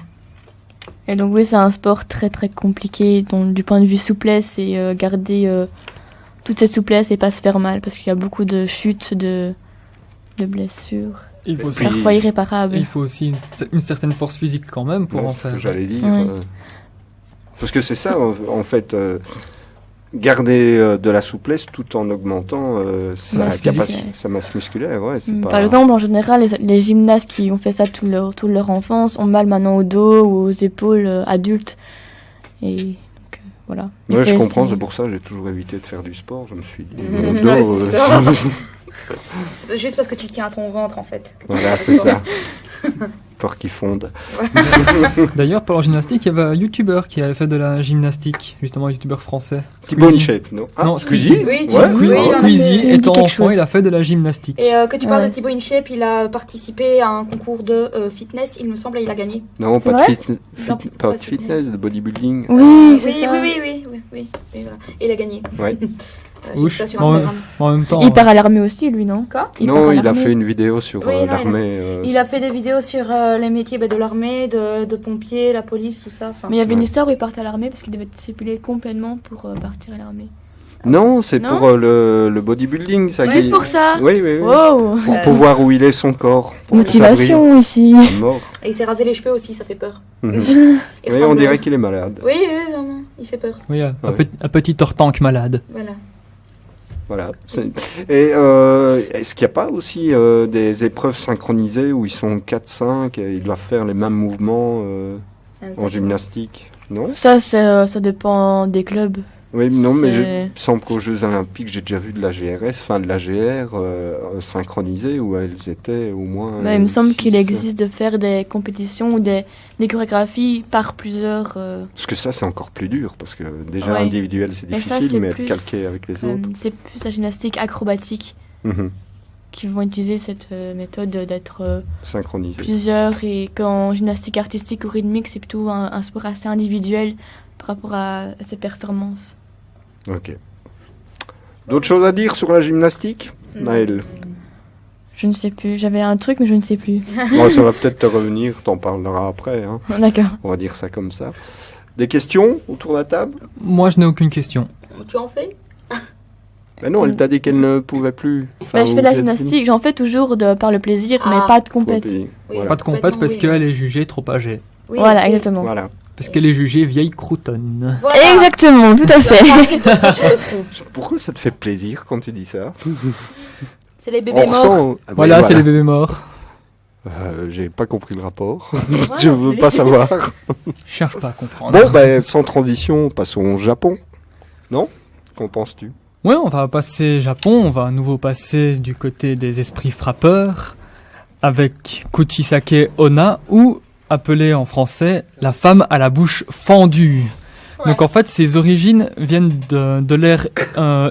Et donc oui, c'est un sport très très compliqué du point de vue souplesse et garder toute cette souplesse et pas se faire mal parce qu'il y a beaucoup de chutes, de blessures, parfois irréparables. Il faut aussi une certaine force physique quand même pour en faire. J'allais dire. Parce que c'est ça en fait. Garder de la souplesse tout en augmentant sa masse musculaire. Par exemple, en général, les gymnastes qui ont fait ça toute leur enfance ont mal maintenant au dos ou aux épaules adultes. Et donc, voilà. Oui, je comprends, c'est pour ça que j'ai toujours évité de faire du sport. Je me suis dit, mon dos... c'est ça. C'est juste parce que tu tiens à ton ventre, en fait. Voilà, c'est ça. Peur qui fonde. D'ailleurs, pour la gymnastique, il y avait un youtubeur qui avait fait de la gymnastique, justement un youtubeur français. Thibaut InShape, non? Non, Squeezie. Squeezie, étant enfant, il a fait de la gymnastique. Et que tu parles de Thibaut InShape, il a participé à un concours de fitness, il me semble, et il a gagné. Non, pas de fitness, de bodybuilding. Oui, oui, voilà. Et il a gagné. Ouais. En même temps, il part à l'armée aussi, lui, non? Quoi? Il a fait une vidéo sur l'armée. Il a fait des vidéos sur les métiers de l'armée, de pompiers, la police, tout ça. Mais il y avait une histoire où il partait à l'armée parce qu'il devait être stipulé complètement pour partir à l'armée. Non, c'est pour le bodybuilding. Ça juste pour ça? Oui. Wow. Pour pouvoir où il est son corps. Motivation ici. Et il s'est rasé les cheveux aussi, ça fait peur. Oui, on dirait qu'il est malade. Oui, vraiment, il fait peur. Oui, un petit tortank malade. Voilà. Et est-ce qu'il n'y a pas aussi des épreuves synchronisées où ils sont 4-5 et ils doivent faire les mêmes mouvements en gymnastique? Non? Ça dépend des clubs. Oui, non, mais il me semble qu'aux Jeux Olympiques, j'ai déjà vu de la GRS, de la GR synchronisée où elles étaient au moins... il me semble qu'il existe de faire des compétitions ou des chorégraphies par plusieurs... Parce que ça, c'est encore plus dur, parce que déjà individuel, c'est difficile, mais être calqué avec les autres... C'est plus la gymnastique acrobatique. qui vont utiliser cette méthode d'être Synchronisé. plusieurs, et qu'en gymnastique artistique ou rythmique, c'est plutôt un sport assez individuel par rapport à ses performances. Ok. D'autres choses à dire sur la gymnastique, Naël? Je ne sais plus, j'avais un truc mais je ne sais plus. Bon, ça va peut-être te revenir, t'en parleras après. Hein. D'accord. On va dire ça comme ça. Des questions autour de la table? Moi, je n'ai aucune question. Tu en fais? Ben non, elle t'a dit qu'elle ne pouvait plus. Bah, je ou fais de la vous êtes fini. gymnastique, j'en fais toujours par le plaisir, mais Ah. pas de Pour compète. payer. Voilà. Pas de compète parce qu'elle est jugée trop âgée. Oui, Voilà, ok. exactement. Voilà. Parce qu'elle est jugée vieille croutonne. Voilà. Exactement, tout à fait. Sur le front. Pourquoi ça te fait plaisir quand tu dis ça? C'est les bébés On morts. ressent... Ah, Voilà, c'est les bébés morts. J'ai pas compris le rapport. Voilà. Je veux pas savoir. Je cherche pas à comprendre. Bon, ben, sans transition, passons au Japon. Non? Qu'en penses-tu? Ouais, on va passer Japon, on va à nouveau passer du côté des esprits frappeurs avec Kuchisake Onna, ou appelée en français la femme à la bouche fendue. Donc en fait, ses origines viennent de l'ère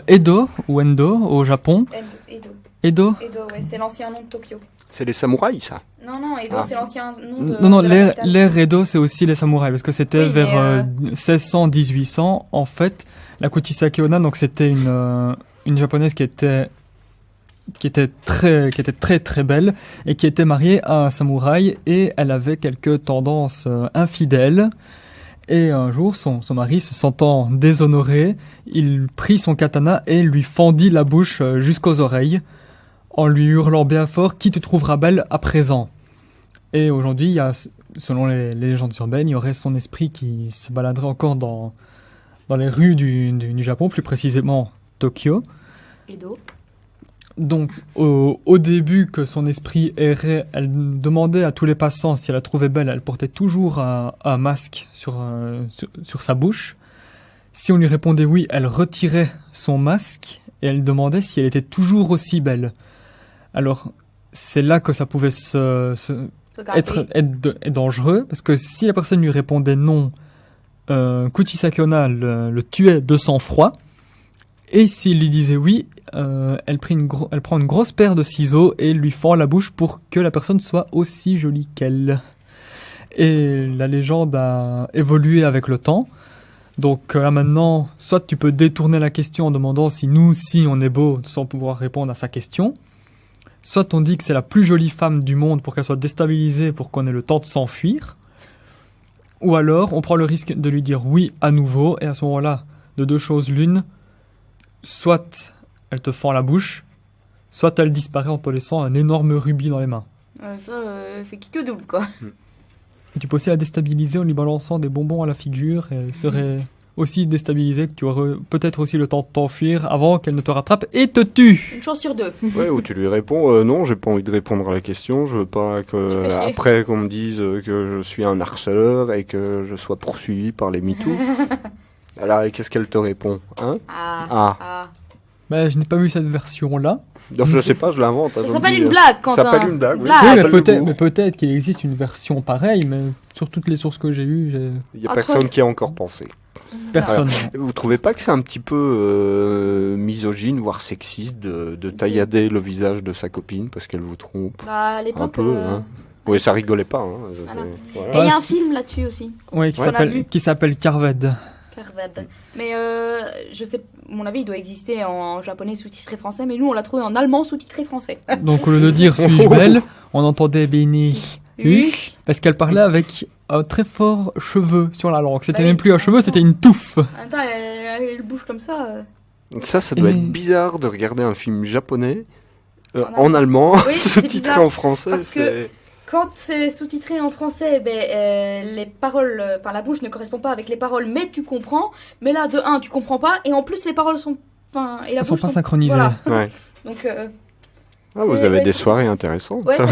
Edo ou Endo au Japon. Edo. Edo. Edo, ouais, c'est l'ancien nom de Tokyo. C'est les samouraïs, ça. Non, Edo, Ah. c'est l'ancien nom de. Non, de la l'ère capitale. l'ère Edo, c'est aussi les samouraïs, parce que c'était Oui, vers mais, 1600-1800. En fait, la Kuchisake Onna, donc c'était une japonaise qui était très belle et qui était mariée à un samouraï, et elle avait quelques tendances infidèles. Et un jour, son mari, se sentant déshonoré, il prit son katana et lui fendit la bouche jusqu'aux oreilles, en lui hurlant bien fort « Qui te trouvera belle à présent ?» Et aujourd'hui, il y a, selon les légendes urbaines, il y aurait son esprit qui se baladerait encore dans les rues du Japon, plus précisément Tokyo. Edo. Donc, au début que son esprit errait, elle demandait à tous les passants si elle la trouvait belle. Elle portait toujours un masque sur sa bouche. Si on lui répondait oui, elle retirait son masque et elle demandait si elle était toujours aussi belle. Alors, c'est là que ça pouvait être dangereux, parce que si la personne lui répondait non, Kuchisake Onna le tuait de sang-froid. Et s'il lui disait oui, elle prend une grosse paire de ciseaux et lui fend la bouche pour que la personne soit aussi jolie qu'elle. Et la légende a évolué avec le temps. Donc là maintenant, soit tu peux détourner la question en demandant si nous aussi on est beau sans pouvoir répondre à sa question. Soit on dit que c'est la plus jolie femme du monde pour qu'elle soit déstabilisée pour qu'on ait le temps de s'enfuir. Ou alors on prend le risque de lui dire oui à nouveau, et à ce moment-là, de deux choses l'une, soit elle te fend la bouche, soit elle disparaît en te laissant un énorme rubis dans les mains. C'est qui que double, quoi. Et tu peux aussi la déstabiliser en lui balançant des bonbons à la figure, et elle serait aussi déstabilisée, que tu aurais peut-être aussi le temps de t'enfuir avant qu'elle ne te rattrape et te tue. Une chance sur deux. Ouais, ou tu lui réponds non, j'ai pas envie de répondre à la question, je veux pas que Tu fais chier. après qu'on me dise que je suis un harceleur et que je sois poursuivi par les MeToo. Alors, et qu'est-ce qu'elle te répond, hein? Ah. Mais je n'ai pas vu cette version-là. Donc, je sais pas, je l'invente. hein, Ça je s'appelle le dis, une hein. blague, Quentin. Ça s'appelle une blague, oui. Oui, Ah, mais pas le peut-être, goût. mais peut-être qu'il existe une version pareille, mais sur toutes les sources que j'ai eues, Il y a Entre- personne qui a encore pensé. personne. Vous trouvez pas que c'est un petit peu misogyne, voire sexiste, de taillader le visage de sa copine parce qu'elle vous trompe? Bah, à Un l'époque. peu, hein. Oui, ça rigolait pas. Hein. Voilà. C'est- Et voilà. il y a Ah, un film là-dessus aussi, Oui, On l'a vu. qui s'appelle Carved. Carved. Mais je sais, à mon avis, il doit exister en japonais sous-titré français, mais nous, on l'a trouvé en allemand sous-titré français. Donc au lieu de dire suis-je belle, on entendait Béni. Oui. Parce qu'elle parlait avec un très fort cheveu sur la langue. C'était Bah même oui. plus un cheveu, c'était une touffe. Attends, elle bouge comme ça. Ça doit Et- être bizarre de regarder un film japonais En en allemand, Oui, c'est sous-titré bizarre, en français. parce que- c'est- Quand c'est sous-titré en français, les paroles, enfin la bouche ne correspond pas avec les paroles, mais tu comprends. Mais là, de un, tu comprends pas, et en plus les paroles sont, enfin, et la Elles sont bouche pas synchronisées. Voilà. Ouais. Donc, Ah, vous C'est- avez ouais, des c'est- soirées intéressantes. ouais. ça.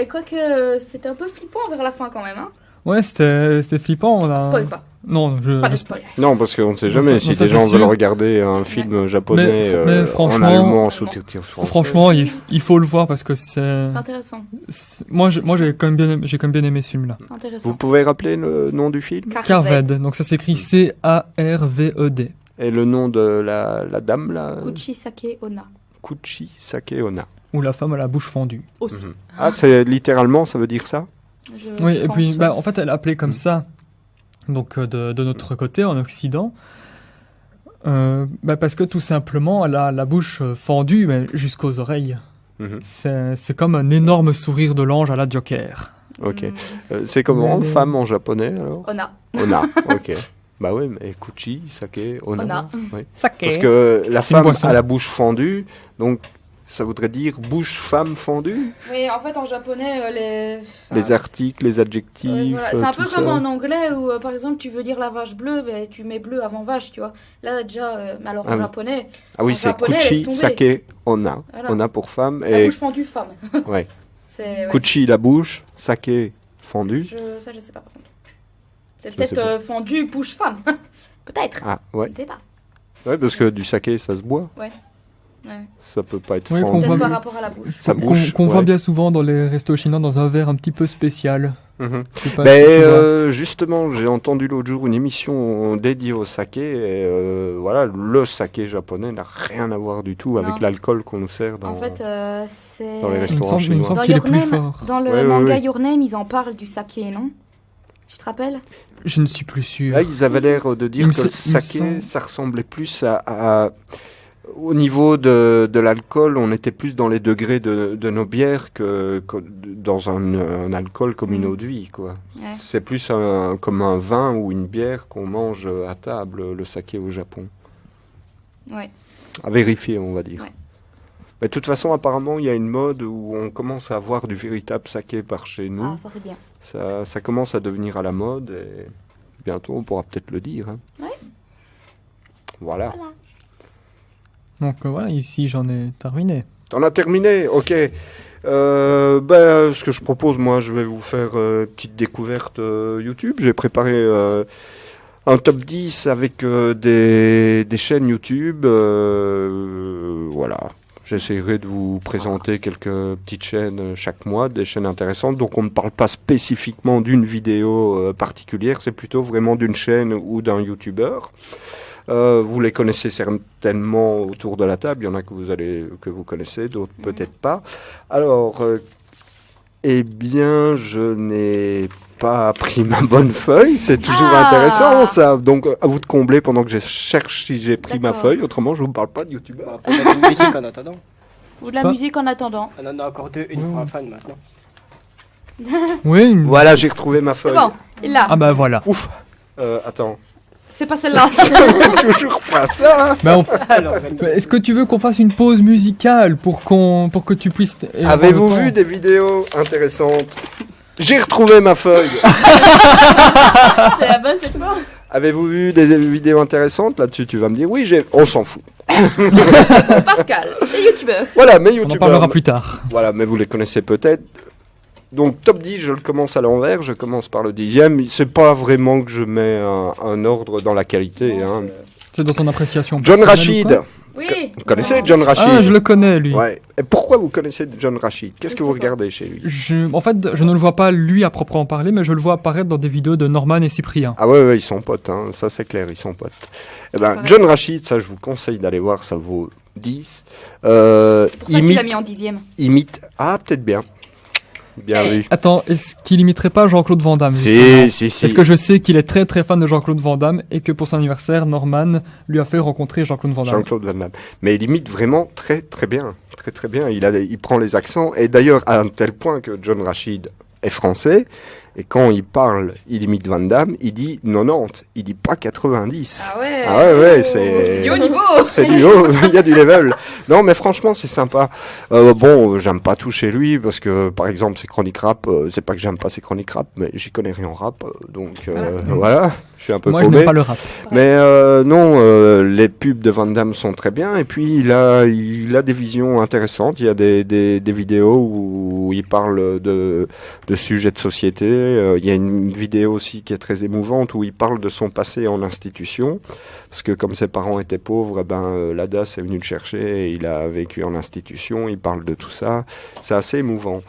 Quoique, c'était un peu flippant vers la fin quand même. Hein. Ouais, c'était flippant. On a... Spoil pas. Non, Pas de spoil. Non, parce qu'on ne sait Non, jamais ça- si non, ça, des c'est gens sûr. veulent regarder un film japonais mais en franchement- allemand sous-titré français. franchement, il faut le voir parce que c'est. C'est intéressant. Moi, j'ai quand même bien aimé ce film-là. C'est intéressant. Vous pouvez rappeler le nom du film Carved. Donc ça s'écrit C-A-R-V-E-D. et le nom de la dame là Kuchisake Onna. Kuchisake Onna. ou la femme a la bouche fendue. Aussi. Ah, c'est littéralement, ça veut dire ça? Oui, et puis pense, en fait, elle est appelée comme ça, donc de notre côté, en Occident, parce que tout simplement, elle a la bouche fendue, mais jusqu'aux oreilles. Mhm. C'est comme un énorme sourire de l'ange à la Joker. Ok. C'est comment, Mais- femme en japonais, alors? Ona. Ona, ok. Bah oui, mais kuchi, sake, ona. Ona. Oui. Sake. Parce que la C'est une femme boisson. a la bouche fendue, donc ça voudrait dire bouche femme fendue? Oui, en fait, en japonais, Les articles, les adjectifs, ouais, voilà. C'est un peu tout comme ça. en anglais où, par exemple, tu veux dire la vache bleue, ben, tu mets bleu avant vache, tu vois. Là, déjà, mais alors Ah en oui. japonais, Ah oui, en c'est japonais, kuchi, laisse tomber. sake, ona. Voilà. Ona pour femme, la et bouche fendue femme. ouais. C'est, ouais. Kuchi, la bouche, sake, fendu. Ça, je sais pas par contre. C'est Je peut-être sais pas. fendu, bouche femme. Peut-être. Ah, Je ouais. ne sais pas. Ouais, parce que du saké, ça se boit. Ouais. Ça peut pas être Ouais, qu'on fendu. voit- Peut-être par rapport à la bouche. Ça bouge. Qu'on voit ouais. bien souvent dans les restos chinois dans un verre un petit peu spécial. Mhm. Je sais pas Ben, si tu vois. justement, j'ai entendu l'autre jour une émission dédiée au saké. Et voilà, le saké japonais n'a rien à voir du tout avec Non. l'alcool qu'on nous sert dans, En fait, c'est. dans les Il me restaurants semble, il me chinois. semble Dans qu'il est Your plus Name, fort. Dans le Ouais, ouais, manga ouais. Your Name, ils en parlent du saké, non? Tu te rappelles? Je ne suis plus sûr. Là, ils avaient l'air de dire Il me que le se- il me saké, semble- ça ressemblait plus au niveau de l'alcool, on était plus dans les degrés de nos bières que dans un alcool comme une eau de vie, quoi. Ouais. C'est plus comme un vin ou une bière qu'on mange à table, le saké au Japon. Ouais. À vérifier, on va dire. Ouais. Mais de toute façon, apparemment, il y a une mode où on commence à avoir du véritable saké par chez nous. Ah, ça c'est bien. Ça commence à devenir à la mode et bientôt on pourra peut-être le dire. Hein. Ouais. Voilà. Donc voilà, ici j'en ai terminé. T'en as terminé, ok. Ce que je propose, moi, je vais vous faire une petite découverte YouTube. J'ai préparé un top 10 avec des chaînes YouTube. Voilà. J'essaierai de vous présenter quelques petites chaînes chaque mois, des chaînes intéressantes. Donc on ne parle pas spécifiquement d'une vidéo particulière, c'est plutôt vraiment d'une chaîne ou d'un YouTuber. Vous les connaissez certainement autour de la table. Il y en a que vous connaissez, d'autres peut-être pas. Alors, eh bien, je n'ai pas pris ma bonne feuille. C'est toujours intéressant, ça. Donc, à vous de combler pendant que je cherche si j'ai pris ma D'accord. feuille. Autrement, je vous parle pas de YouTuber. On va mettre une musique en attendant. Ou de la Quoi musique en attendant. On en a encore deux, une pour un fan maintenant. Oui. Voilà, j'ai retrouvé ma C'est feuille. bon, il l'a. Ah bah voilà. Ouf. Attends. C'est pas celle-là. Toujours pas ça. Ben, Alors, est-ce que tu veux qu'on fasse une pause musicale pour que tu puisses... Avez-vous avoir le vu temps des vidéos intéressantes? J'ai retrouvé ma feuille. C'est la bonne cette fois. Avez-vous vu des vidéos intéressantes là-dessus? Tu vas me dire oui, on s'en fout. Pascal, c'est youtubeur. Voilà, mes On en youtubeurs. parlera plus tard. Voilà, mais vous les connaissez peut-être. Donc top 10, je le commence à l'envers, je commence par le 10e. C'est pas vraiment que je mets un ordre dans la qualité. Hein. C'est dans ton appréciation. John personnelle ou Rachid. quoi Oui. Vous connaissez Non. John Rachid? Ah, je le connais, lui. Ouais. Et pourquoi vous connaissez John Rachid? Qu'est-ce Je que vous sais pas. regardez chez lui? En fait, je ne le vois pas lui à proprement parler, mais je le vois apparaître dans des vidéos de Norman et Cyprien. Ah ouais, ils sont potes, hein. Ça c'est clair, ils sont potes. Eh ben, Ouais. John Rachid, ça je vous conseille d'aller voir, ça vaut 10. C'est pour ça qu'il l'a mis en 10e. Imite. Ah, peut-être bien. Bien Eh. vu. Attends, est-ce qu'il imiterait pas Jean-Claude Van Damme justement Si. Parce que je sais qu'il est très très fan de Jean-Claude Van Damme et que pour son anniversaire, Norman lui a fait rencontrer Jean-Claude Van Damme. Jean-Claude Van Damme. Mais il imite vraiment très très bien. Très très bien. Il prend les accents. Et d'ailleurs, à un tel point que John Rachid est français. Et quand il parle, il imite Van Damme, il dit 90. Il dit pas 90. Ah ouais. Ah ouais, c'est... C'est du haut niveau. C'est du haut, il y a du level. Non, mais franchement, c'est sympa. J'aime pas tout chez lui parce que, par exemple, ses chroniques rap, c'est pas que j'aime pas ses chroniques rap, mais j'y connais rien en rap, donc voilà, je suis un peu Moi, je paumé. n'aime pas le rap. Mais les pubs de Van Damme sont très bien et puis il a des visions intéressantes. Il y a des vidéos où il parle de sujets de société. Il y a une vidéo aussi qui est très émouvante où il parle de son passé en institution. Parce que comme ses parents étaient pauvres, l'ADAS est venu le chercher et il a vécu en institution. Il parle de tout ça. C'est assez émouvant.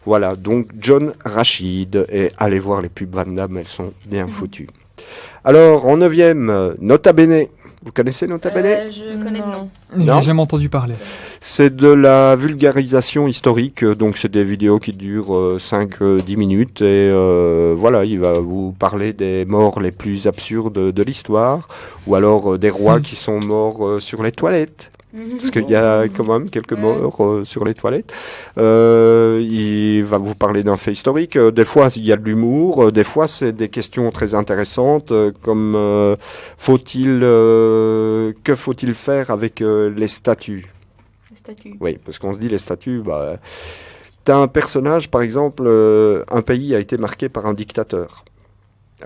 Voilà, donc John Rachid. Et allez voir les pubs Van Damme, elles sont bien foutues. Alors, en 9e, Nota Bene. Vous connaissez Nota Bene? Je connais le nom. Non. J'ai jamais entendu parler. C'est de la vulgarisation historique, donc c'est des vidéos qui durent 5-10 minutes et voilà, il va vous parler des morts les plus absurdes de l'histoire ou alors des rois qui sont morts sur les toilettes. Parce qu'il y a quand même quelques morts sur les toilettes. Il va vous parler d'un fait historique. Des fois, il y a de l'humour. Des fois, c'est des questions très intéressantes, comme que faut-il faire avec les statues? Les statues. Oui, parce qu'on se dit les statues, t'as un personnage, par exemple, un pays a été marqué par un dictateur.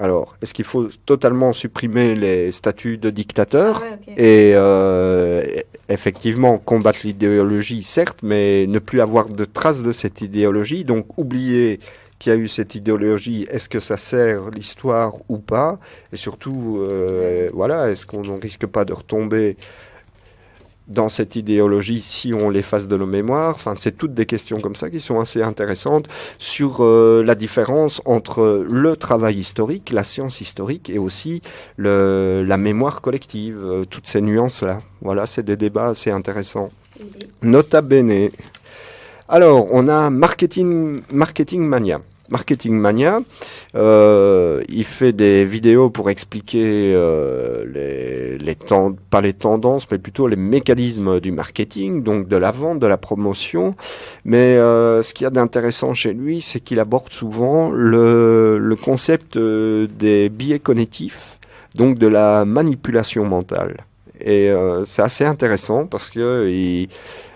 Alors, est-ce qu'il faut totalement supprimer les statuts de dictateurs et effectivement combattre l'idéologie, certes, mais ne plus avoir de traces de cette idéologie, donc oublier qu'il y a eu cette idéologie, est-ce que ça sert l'histoire ou pas? Et surtout, voilà, est-ce qu'on ne risque pas de retomber dans cette idéologie si on l'efface de nos mémoires? Enfin, c'est toutes des questions comme ça qui sont assez intéressantes sur la différence entre le travail historique, la science historique et aussi la mémoire collective, toutes ces nuances-là. Voilà, c'est des débats assez intéressants. Nota Bene. Alors, on a Marketing Mania. Marketing Mania, il fait des vidéos pour expliquer pas les tendances, mais plutôt les mécanismes du marketing, donc de la vente, de la promotion. Mais ce qu'il y a d'intéressant chez lui, c'est qu'il aborde souvent le concept des biais cognitifs, donc de la manipulation mentale. Et c'est assez intéressant parce que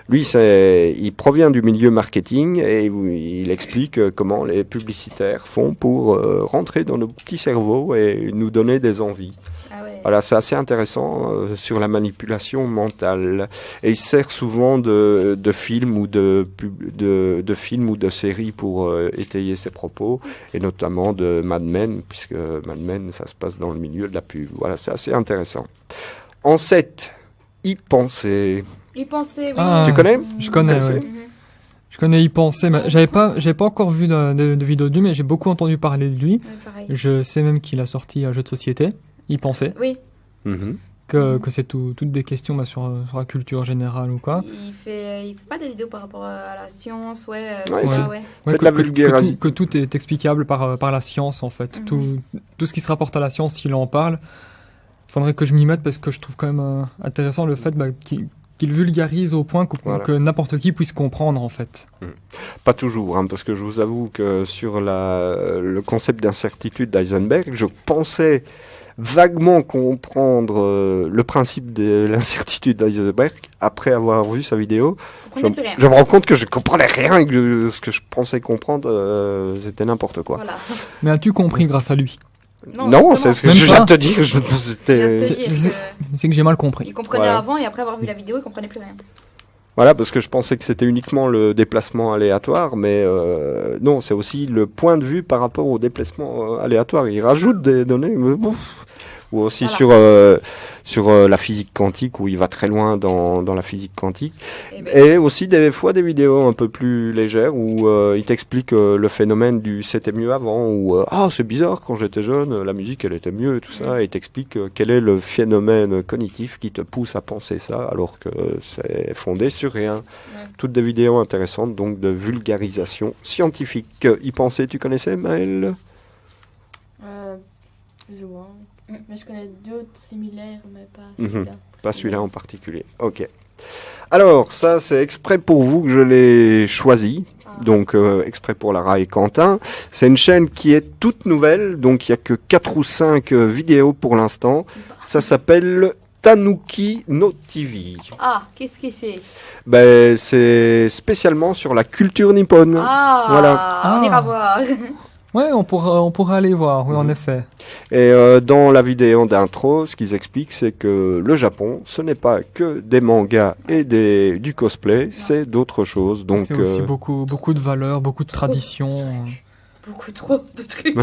lui, il provient du milieu marketing et il explique comment les publicitaires font pour rentrer dans nos petits cerveaux et nous donner des envies. Ah ouais. Voilà, c'est assez intéressant sur la manipulation mentale. Et il sert souvent de films ou de films ou de séries pour étayer ses propos, et notamment de Mad Men, puisque Mad Men, ça se passe dans le milieu de la pub. Voilà, c'est assez intéressant. En 7, Y penser. Y penser, oui. Ah, Tu connais? Je connais, Vous oui. connaissez Je connais Y penser, mais j'avais pas encore vu de vidéo de lui, mais j'ai beaucoup entendu parler de lui. Ouais, pareil. Je sais même qu'il a sorti un jeu de société, Y penser, Oui, Mhm. que c'est toutes des questions sur la culture générale ou quoi. il fait pas des vidéos par rapport à la science, ouais. Ouais, tout c'est- ça, ouais. C'est de la vulgarisation. Que tout est explicable par la science, en fait. Tout ce qui se rapporte à la science, s'il en parle, il faudrait que je m'y mette parce que je trouve quand même intéressant le fait qu'il vulgarise au point Voilà. que n'importe qui puisse comprendre, en fait. Pas toujours, hein, parce que je vous avoue que sur le concept d'incertitude d'Heisenberg, je pensais vaguement comprendre le principe de l'incertitude d'Heisenberg après avoir vu sa vidéo. Vous comprenez plus rien. Je me rends compte que je comprenais rien et que ce que je pensais comprendre, c'était n'importe quoi. Voilà. Mais as-tu compris grâce à lui? Non, c'est ce que Même je viens pas. de te dire. Je viens de C'était... te dire c'est- que C'est que j'ai mal compris. il comprenait Voilà. avant et après avoir vu la vidéo, il comprenait plus rien. Voilà, parce que je pensais que c'était uniquement le déplacement aléatoire, mais non, c'est aussi le point de vue par rapport au déplacement aléatoire. Il rajoute des données, mais bouf. Ou aussi Voilà. sur la physique quantique, où il va très loin dans la physique quantique. Eh ben, Et aussi des fois des vidéos un peu plus légères où il t'explique le phénomène du c'était mieux avant, ou ah c'est bizarre, quand j'étais jeune, la musique elle était mieux et tout ça, et il t'explique quel est le phénomène cognitif qui te pousse à penser ça alors que c'est fondé sur rien. Toutes des vidéos intéressantes donc de vulgarisation scientifique. Y penser, tu connaissais Maëlle? Plus ou moins. Mais je connais d'autres similaires, mais pas Mhm. celui-là. Pas celui-là en particulier. Ok. Alors, ça, c'est exprès pour vous que je l'ai choisi. Donc, exprès pour Lara et Quentin. C'est une chaîne qui est toute nouvelle. Donc, il n'y a que 4 ou 5 vidéos pour l'instant. Ça s'appelle Tanuki no TV. Ah, qu'est-ce que c'est? Ben, c'est spécialement sur la culture nippone. Ah, Voilà. on ira voir. Ouais, on pourra aller voir, oui, en effet. Et dans la vidéo d'intro, ce qu'ils expliquent, c'est que le Japon, ce n'est pas que des mangas et du cosplay, c'est d'autres choses. Donc, C'est aussi beaucoup de valeurs, beaucoup de traditions. Beaucoup trop de trucs.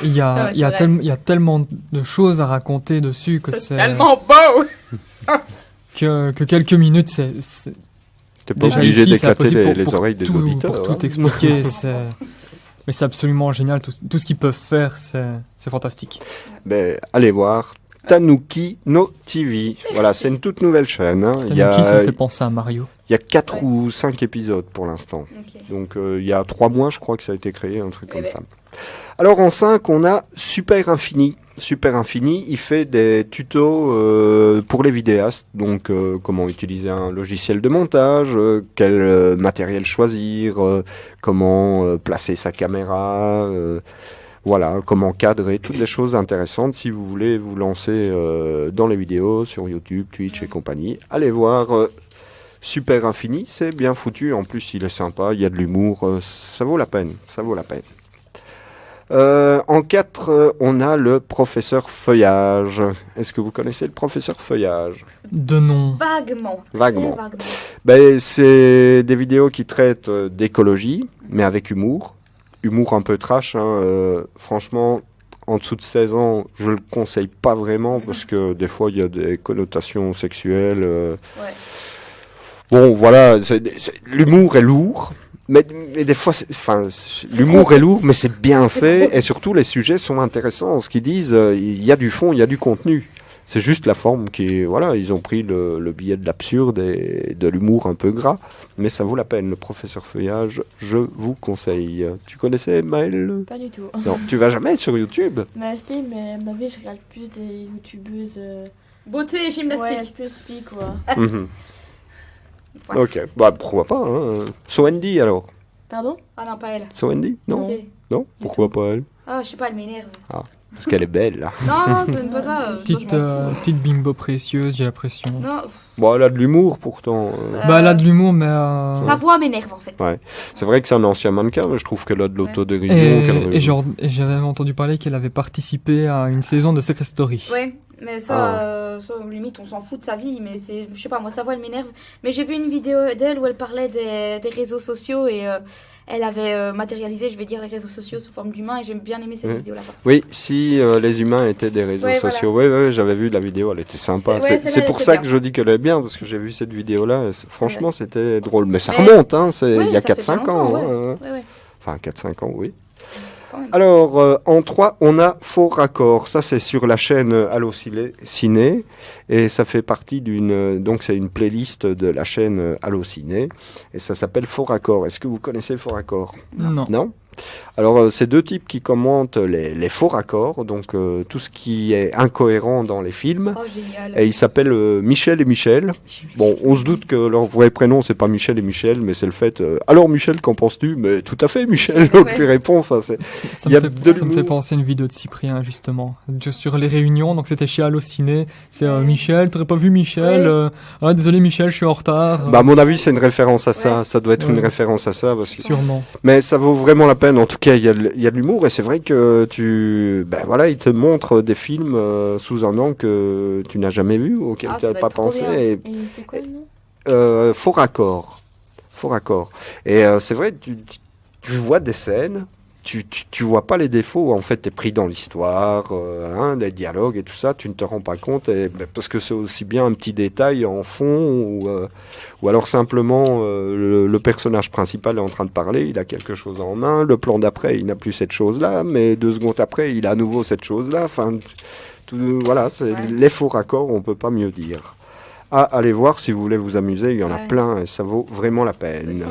Il y a, Ouais, il y a c'est vrai. il y a tellement de choses à raconter dessus que c'est Tellement beau. que quelques minutes, c'est t'es pas déjà obligé ici, c'est d'éclater impossible les pour oreilles des tout, auditeurs. pour tout hein. expliquer. Mais c'est absolument génial. Tout ce qu'ils peuvent faire, c'est fantastique. Ben, allez voir Tanuki no TV. Voilà, c'est une toute nouvelle chaîne. Hein. Tanuki, ça me fait penser à Mario. Il y a 4 ou 5 épisodes pour l'instant. Ok. Donc il y a 3 mois, je crois que ça a été créé, un truc comme ça. Alors en 5, on a Super Infini. Super Infini, il fait des tutos pour les vidéastes. Donc comment utiliser un logiciel de montage, quel matériel choisir, comment placer sa caméra, voilà, comment cadrer, toutes des choses intéressantes si vous voulez vous lancer dans les vidéos sur YouTube, Twitch et compagnie. Allez voir Super Infini, c'est bien foutu, en plus il est sympa, il y a de l'humour, ça vaut la peine, ça vaut la peine. En 4, on a le professeur Feuillage. Est-ce que vous connaissez le professeur Feuillage? De nom. Vaguement. Vaguement. Très vaguement. Ben, c'est des vidéos qui traitent d'écologie, mais avec humour. Humour un peu trash. Hein, franchement, en dessous de 16 ans, je le conseille pas vraiment parce que des fois, il y a des connotations sexuelles. Ouais. Bon, voilà, l'humour est lourd. Mais des fois, l'humour est lourd, mais c'est bien fait. Et surtout, les sujets sont intéressants. Ce qu'ils disent, il y a du fond, il y a du contenu. C'est juste la forme qui est... Voilà, ils ont pris le billet de l'absurde et de l'humour un peu gras. Mais ça vaut la peine, le professeur Feuillage, je vous conseille. Tu connaissais Maëlle? Pas du tout. Non, tu vas jamais sur YouTube? Mais si, mais ma vie, je regarde plus des youtubeuses. Beauté et Ouais, gymnastique. plus filles, quoi. Mhm. Ouais. Ok, bah pourquoi pas. Hein. So Andy alors? Pardon? Ah non, pas elle. So Andy? Non? Ok. Non? Pourquoi pas elle? Ah, je sais pas, elle m'énerve. Parce qu'elle est belle là. Non, c'est même pas ça. Petite bimbo précieuse, j'ai l'impression. Non, Bon, elle a de l'humour pourtant. Bah, elle a de l'humour, mais... sa voix m'énerve en fait. C'est vrai que c'est un ancien mannequin, mais je trouve qu'elle a de l'autodérision. Et j'avais entendu parler qu'elle avait participé à une saison de Secret Story. Ouais, mais ça, limite, on s'en fout de sa vie, mais c'est, je sais pas, moi, sa voix, elle m'énerve. Mais j'ai vu une vidéo d'elle où elle parlait des réseaux sociaux et elle avait matérialisé, je vais dire, les réseaux sociaux sous forme d'humains et j'ai bien aimé cette vidéo-là. Oui, si les humains étaient des réseaux sociaux. Voilà. Oui, j'avais vu la vidéo, elle était sympa. C'est C'est pour ça que je dis qu'elle est bien, parce que j'ai vu cette vidéo-là. Franchement, c'était drôle. Mais ça remonte, hein, il y a 4-5 ans. Hein. Ouais. Enfin, 4-5 ans, oui. Quand même. Alors, en 3, on a Faux Raccord. Ça, c'est sur la chaîne Allo Ciné. Et ça fait partie donc, c'est une playlist de la chaîne Allo Ciné. Et ça s'appelle Faux Raccord. Est-ce que vous connaissez Faux Raccord? Non. Non? Alors, c'est 2 types qui commentent les faux raccords, donc tout ce qui est incohérent dans les films. Oh, génial. Et ils s'appellent Michel et Michel. Bon, on se doute que leur vrai prénom, c'est pas Michel et Michel, mais c'est le fait. Alors, Michel, qu'en penses-tu? Mais tout à fait, Michel. Donc, tu réponds. Enfin, Ça il y a me de fait l'humour. penser à une vidéo de Cyprien, justement. Sur les réunions, donc c'était chez Allociné. C'est Michel, t'aurais pas vu Michel? Ah, désolé Michel, je suis en retard. Bah, à mon avis, c'est une référence à ça. Ouais. Ça doit être une Ouais. référence à ça. Parce que... Sûrement. Mais ça vaut vraiment la peine. En tout cas, il y a de l'humour et c'est vrai que il te montre des films sous un angle que tu n'as jamais vu, auquel Ah, tu ça n'as doit pas être trop pensé. bien. Et, Et c'est quoi le nom? Faux raccord. Faux raccord. Et c'est vrai, tu vois des scènes, tu vois pas les défauts. En fait, tu es pris dans l'histoire, les dialogues et tout ça, tu ne te rends pas compte. Parce que c'est aussi bien un petit détail en fond ou alors simplement le personnage principal est en train de parler, il a quelque chose en main, le plan d'après, il n'a plus cette chose-là, mais 2 secondes après, il a à nouveau cette chose-là. Enfin, voilà, les faux raccords, on peut pas mieux dire. Allez voir si vous voulez vous amuser, il y en a plein et ça vaut vraiment la peine.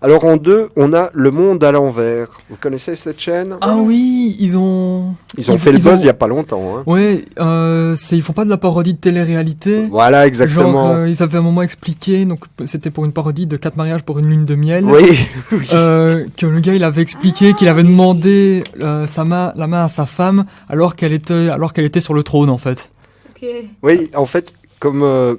Alors en 2, on a Le Monde à l'envers. Vous connaissez cette chaîne? Ah oui, ils ont fait le buzz il y a pas longtemps. Hein. Ouais, ils font pas de la parodie de télé-réalité. Voilà, exactement. Genre, ils avaient un moment expliqué, donc c'était pour une parodie de 4 mariages pour une lune de miel. Oui. Que le gars, il avait expliqué qu'il avait demandé la main à sa femme alors qu'elle était sur le trône, en fait. Ok. Oui, en fait, comme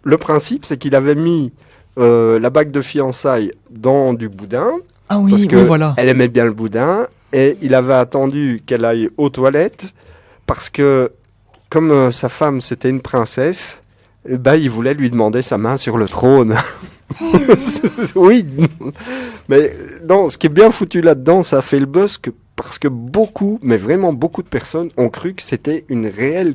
le principe, c'est qu'il avait mis la bague de fiançailles dans du boudin. Ah oui, parce que voilà. elle aimait bien le boudin. Et il avait attendu qu'elle aille aux toilettes parce que, comme sa femme, c'était une princesse, il voulait lui demander sa main sur le trône. Oui. Mais non, ce qui est bien foutu là-dedans, ça a fait le buzz parce que beaucoup, mais vraiment beaucoup de personnes ont cru que c'était une réelle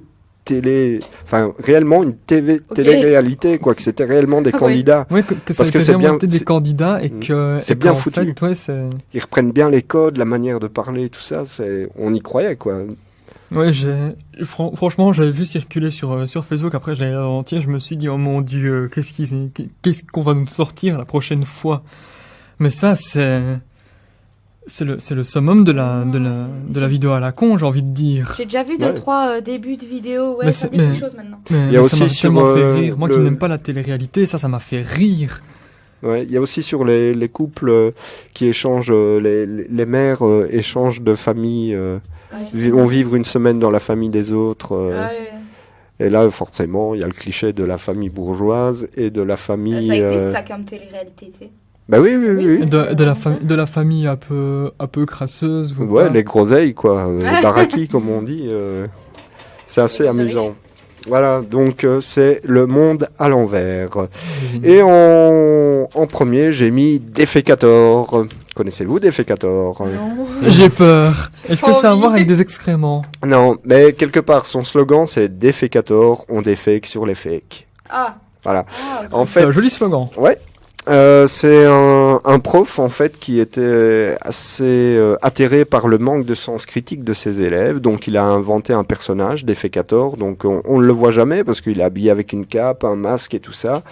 réellement une télé-réalité, quoi, que c'était réellement des candidats. Ouais, que ça Parce que était c'est vraiment bien- des candidats et que c'est et bien qu'en foutu. fait, ouais, c'est... Ils reprennent bien les codes, la manière de parler, tout ça, on y croyait, quoi. Ouais, franchement, j'avais vu circuler sur Facebook. Après, je l'ai entier. Je me suis dit, oh mon Dieu, qu'est-ce qu'on va nous sortir la prochaine fois? Mais ça, c'est le summum de la vidéo à la con, j'ai envie de dire. J'ai déjà vu 2-3 débuts de vidéos. Ouais, Mais ça c'est- dit quelque chose maintenant. Mais, Il y a mais aussi ça m'a sur, tellement fait rire. Moi qui le- n'aime pas la télé-réalité, ça m'a fait rire. Ouais, il y a aussi sur les couples qui échangent, les mères échangent de famille, vont vivre une semaine dans la famille des autres. Ouais. Et là, forcément, il y a le cliché de la famille bourgeoise et de la famille. Ça existe, ça, comme télé-réalité, tu sais. Bah oui, oui, oui. oui. De la famille un peu crasseuse. ou Ouais, pas. les groseilles, quoi. Les barakis, comme on dit. C'est assez Les amusant. Voilà, donc c'est le monde à l'envers. C'est génial. Et en premier, j'ai mis Defecator. Connaissez-vous Defecator? J'ai peur. Est-ce que Oh ça a à oui. voir avec des excréments? Non, mais quelque part, son slogan, c'est Defecator, on défèque sur les fakes. Ah. Voilà. Ah, ok. En C'est un joli slogan. Ouais. C'est un prof en fait qui était assez atterré par le manque de sens critique de ses élèves, donc il a inventé un personnage, Defecator, donc on ne le voit jamais parce qu'il est habillé avec une cape, un masque et tout ça,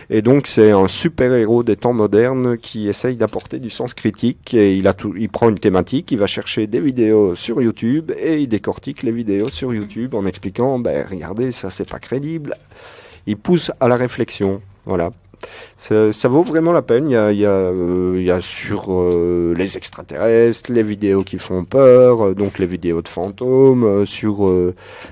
et donc c'est un super héros des temps modernes qui essaye d'apporter du sens critique, et il prend une thématique, il va chercher des vidéos sur YouTube et il décortique les vidéos sur YouTube en expliquant, regardez, ça c'est pas crédible, il pousse à la réflexion, voilà. Ça vaut vraiment la peine. Il y a sur les extraterrestres, les vidéos qui font peur, donc les vidéos de fantômes, sur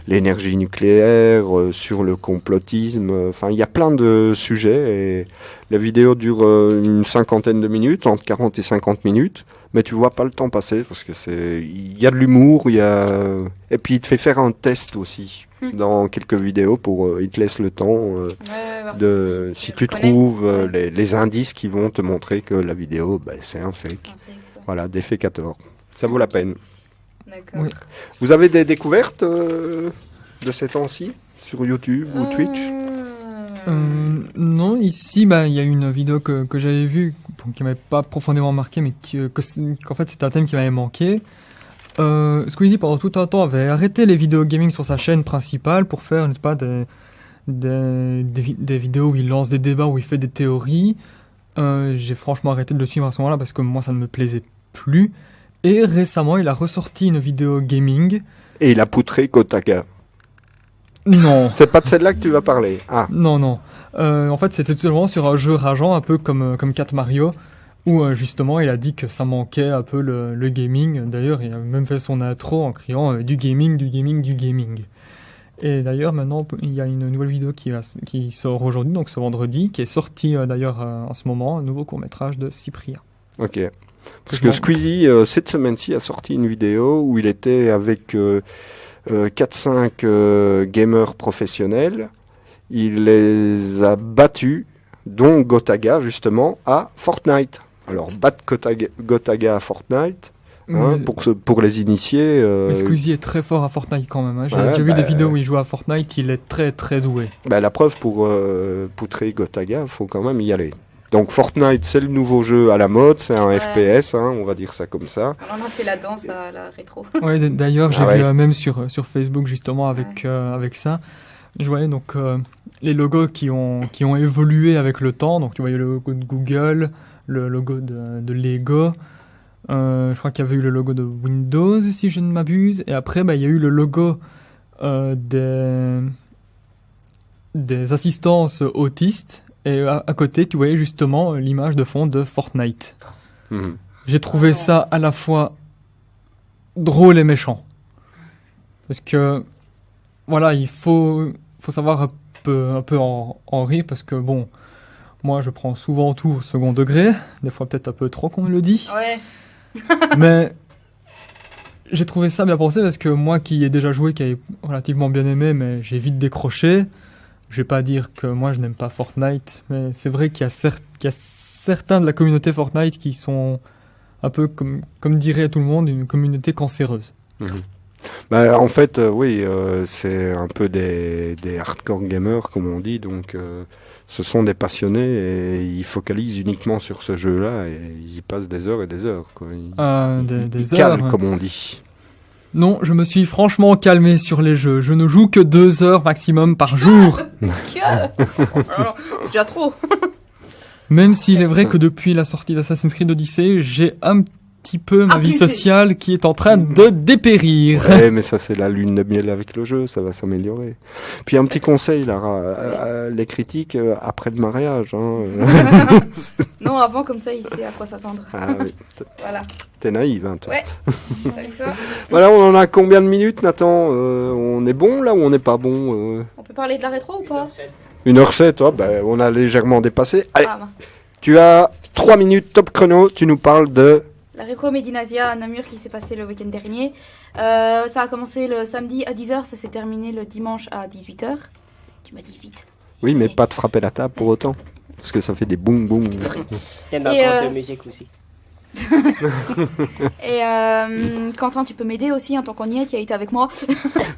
l'énergie nucléaire, sur le complotisme. Enfin, il y a plein de sujets et les vidéos durent une cinquantaine de minutes, entre 40 et 50 minutes. Mais tu vois pas le temps passer parce que il y a de l'humour, et puis il te fait faire un test aussi dans quelques vidéos il te laisse le temps si tu trouves les indices qui vont te montrer que la vidéo, c'est un fake. Voilà, Defecator. Ça vaut la peine. D'accord. Oui. Vous avez des découvertes de ces temps-ci sur YouTube ou Twitch? Non, ici, il y a une vidéo que j'avais vue, qui m'avait pas profondément marqué, mais qu'en fait, c'était un thème qui m'avait manqué. Squeezie, pendant tout un temps, avait arrêté les vidéos gaming sur sa chaîne principale pour faire, n'est-ce pas, des vidéos où il lance des débats, où il fait des théories. J'ai franchement arrêté de le suivre à ce moment-là parce que moi, ça ne me plaisait plus. Et récemment, il a ressorti une vidéo gaming. Et il a poutré Kotaga. Non. C'est pas de celle-là que tu vas parler. Ah. Non. En fait, c'était tout simplement sur un jeu rageant, un peu comme Cat Mario, où justement, il a dit que ça manquait un peu le gaming. D'ailleurs, il a même fait son intro en criant du gaming, du gaming, du gaming. Et d'ailleurs, maintenant, il y a une nouvelle vidéo qui sort aujourd'hui, donc ce vendredi, qui est sortie d'ailleurs en ce moment, un nouveau court-métrage de Cyprien. Ok. Parce que Squeezie, cette semaine-ci, a sorti une vidéo où il était avec 4-5 gamers professionnels. Il les a battus, dont Gotaga, justement, à Fortnite. Alors, battre Gotaga à Fortnite, pour les initiés... Mais Squeezie est très fort à Fortnite quand même. Hein. J'ai Ouais, déjà vu des vidéos où il joue à Fortnite, il est très très doué. La preuve, pour poutrer Gotaga, il faut quand même y aller. Donc Fortnite, c'est le nouveau jeu à la mode, c'est un FPS, on va dire ça comme ça. On en a fait la danse à la rétro. Ouais, d'ailleurs, j'ai Ah vu ouais. même sur Facebook justement avec ça. Je voyais donc les logos qui ont évolué avec le temps. Donc tu voyais le logo de Google, le logo de Lego. Je crois qu'il y avait eu le logo de Windows, si je ne m'abuse. Et après, il y a eu le logo des assistances autistes. Et à côté, tu voyais justement l'image de fond de Fortnite. Mhm. J'ai trouvé ça à la fois drôle et méchant. Parce que, voilà, il faut savoir un peu en rire, parce que, bon, moi, je prends souvent tout au second degré, des fois peut-être un peu trop, comme on le dit. Ouais. Mais j'ai trouvé ça bien pensé, parce que moi qui ai déjà joué, qui ai relativement bien aimé, mais j'ai vite décroché. Je vais pas dire que moi je n'aime pas Fortnite, mais c'est vrai qu'il y a certains de la communauté Fortnite qui sont un peu, comme dirait tout le monde, une communauté cancéreuse. Mhm. En fait, oui, c'est un peu des hardcore gamers, comme on dit, donc ce sont des passionnés et ils focalisent uniquement sur ce jeu-là et ils y passent des heures et des heures. Quoi. Des Ils calent, heures. comme on dit. Non, je me suis franchement calmé sur les jeux. Je ne joue que 2 heures maximum par jour. C'est déjà trop. Même s'il est vrai que depuis la sortie d'Assassin's Creed Odyssey, j'ai un petit peu ma vie Abusé. sociale qui est en train de dépérir. Ouais, mais ça c'est la lune de miel avec le jeu, ça va s'améliorer. Puis un petit conseil, Lara, les critiques après le mariage. Hein. Non, avant, comme ça, il sait à quoi s'attendre. Ah oui, Voilà. t'es naïve, hein, toi. Ouais. T'as vu ça? Voilà, on en a combien de minutes, Nathan On est bon là ou on n'est pas bon On peut parler de la rétro ou pas? 1h07, oh, ben, on a légèrement dépassé. Allez, Ah, bah. tu as 3 minutes top chrono, tu nous parles de... La rétro Medinasia à Namur qui s'est passée le week-end dernier. Ça a commencé le samedi à 10h, ça s'est terminé le dimanche à 18h. Tu m'as dit vite. Oui, mais pas de frapper la table pour autant. Parce que ça fait des boum boum. Il y en a Et, encore de musique aussi. Et Quentin, tu peux m'aider aussi en tant qu'on y est, qui a été avec moi.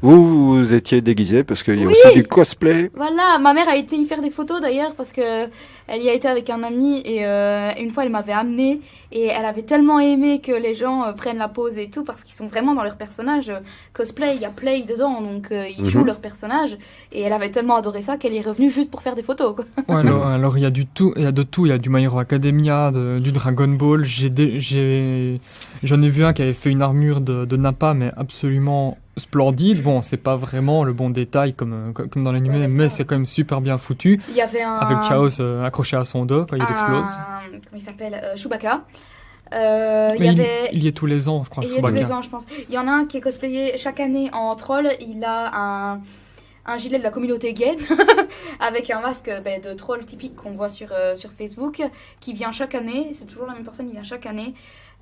Vous étiez déguisé parce qu'il y a Oui. aussi du cosplay. Voilà, ma mère a été y faire des photos d'ailleurs parce que elle y a été avec un ami et une fois elle m'avait amenée et elle avait tellement aimé que les gens prennent la pose et tout parce qu'ils sont vraiment dans leur personnage. Cosplay, il y a play dedans donc ils jouent leur personnage et elle avait tellement adoré ça qu'elle est revenue juste pour faire des photos. Quoi. Ouais, alors il y a du tout, il y a de tout, il y a du My Hero Academia, du Dragon Ball. J'en ai vu un qui avait fait une armure de Nappa, mais absolument splendide. Bon, c'est pas vraiment le bon détail comme dans l'animé, Ouais, mais ça. c'est quand même super bien foutu. Il y avait un Avec Chaos accroché à son dos quand il explose. Comment il s'appelle Chewbacca. Mais Il y avait il y est tous les ans, je crois, Et il y a tous les Chewbacca. ans, je pense. Il y en a un qui est cosplayé chaque année en troll. Il a un gilet de la communauté gay avec un masque de troll typique qu'on voit sur Facebook qui vient chaque année. C'est toujours la même personne, il vient chaque année.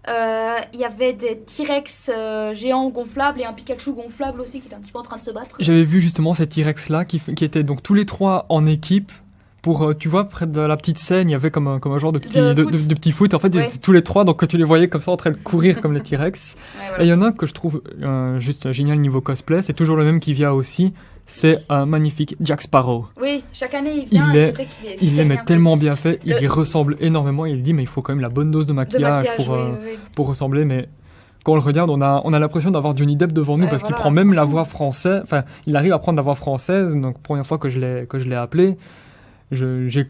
Il y avait des T-Rex géants gonflables et un Pikachu gonflable aussi qui était un petit peu en train de se battre. J'avais vu justement ces T-Rex là qui étaient donc tous les 3 en équipe. Pour, tu vois, près de la petite scène, il y avait comme un genre de petit, De foot. de petit foot. En fait, ils Ouais. étaient tous les 3, donc tu les voyais comme ça en train de courir comme les T-Rex. Ouais, Et voilà. il y en a un que je trouve juste génial niveau cosplay, c'est toujours le même qui vient aussi, c'est un magnifique Jack Sparrow. Oui, chaque année il vient Il et est- c'est vrai qu'il est Il super est mais bien tellement bien fait, il Le- y ressemble énormément, il dit mais il faut quand même la bonne dose de fait. De maquillage, maquillage, pour, oui, oui. pour ressembler, mais quand on le regarde, on a l'impression d'avoir Johnny Depp devant nous, Ouais, parce qu'il voilà, prend même la franchement. voix française, enfin, il arrive à prendre la voix française, donc première fois que je l'ai appelé, j'ai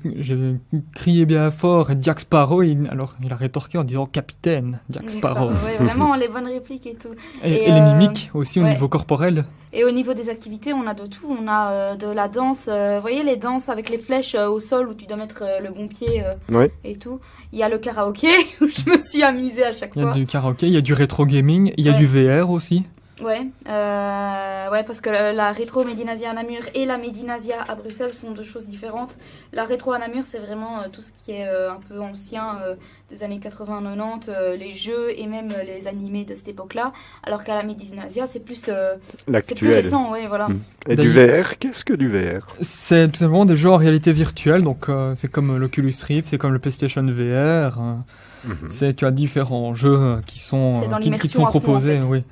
crié bien fort Jack Sparrow, alors il a rétorqué en disant capitaine Jack Sparrow. Ouais, vraiment les bonnes répliques et tout. Et Et, les mimiques aussi au ouais. niveau corporel. Et au niveau des activités, on a de tout. On a de la danse, vous voyez les danses avec les flèches au sol où tu dois mettre le bon pied Ouais. et tout. Il y a le karaoké où je me suis amusée à chaque Il y a fois. du karaoké, il y a du rétro gaming, il y a Ouais. du VR aussi. Ouais, parce que la rétro Medinasia à Namur et la Medinasia à Bruxelles sont deux choses différentes. La rétro à Namur, c'est vraiment tout ce qui est un peu ancien des années 80-90, les jeux et même les animés de cette époque-là. Alors qu'à la Medinasia, c'est plus L'actuel. récent, ouais, voilà. Et du VR, qu'est-ce que du VR? C'est tout simplement des jeux en réalité virtuelle, donc c'est comme l'Oculus Rift, c'est comme le PlayStation VR. Tu as différents jeux qui sont, C'est dans qui l'immersion sont à fond, proposés. en fait. Oui.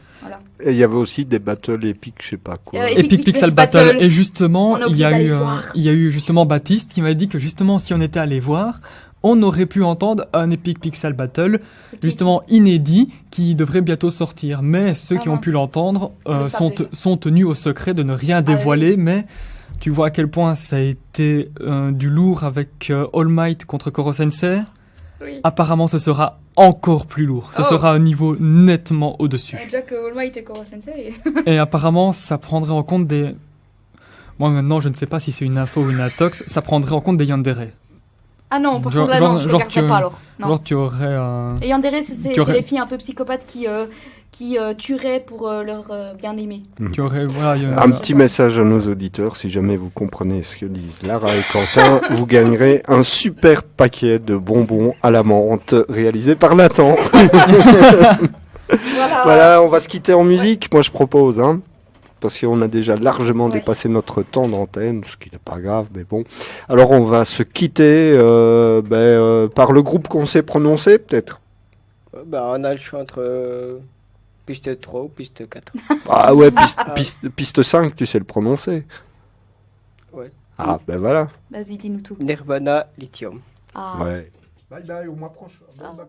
Et il y avait aussi des battles épiques, je sais pas quoi. Epic Pixel Pixel Battle. Battle. Et justement, On a il y oublié a d'aller eu, voir. il y a eu justement Baptiste qui m'a dit que justement, si on était allé voir, on aurait pu entendre un Epic Pixel Battle, justement inédit, qui devrait bientôt sortir. Mais ceux qui ont pu l'entendre Le savent déjà. sont tenus au secret de ne rien oui. dévoiler. Mais tu vois à quel point ça a été du lourd avec All Might contre Koro Sensei. Oui. Apparemment, ce sera encore plus lourd. Ce Oh. sera un niveau nettement au-dessus. Jack All Might et Koro Sensei. Et apparemment, ça prendrait en compte des... Moi, maintenant, je ne sais pas si c'est une info ou une intox. Ça prendrait en compte des yandere. Ah non, par Genre- contre, là, genre- non, je genre regarderai tu- pas alors. Non. Genre, tu aurais... Et Yandere, c'est Tu aurais- les filles un peu psychopathes qui tueraient pour leur bien-aimé. Tu aurais... Voilà, il y a- Un petit message à nos auditeurs, si jamais vous comprenez ce que disent Lara et Quentin, vous gagnerez un super paquet de bonbons à la menthe réalisé par Nathan. Voilà. Voilà, on va se quitter en musique, moi je propose, hein, parce qu'on a déjà largement Ouais. dépassé notre temps d'antenne, ce qui n'est pas grave, mais bon. Alors on va se quitter par le groupe qu'on sait prononcer, peut-être. On a le choix entre piste 3 ou piste 4. Ah ouais, piste 5, tu sais le prononcer. Ouais. Ah ben voilà. Vas-y, dis-nous tout. Nirvana, Lithium. Ah. Ouais. Bye bye, au mois prochain. Au revoir.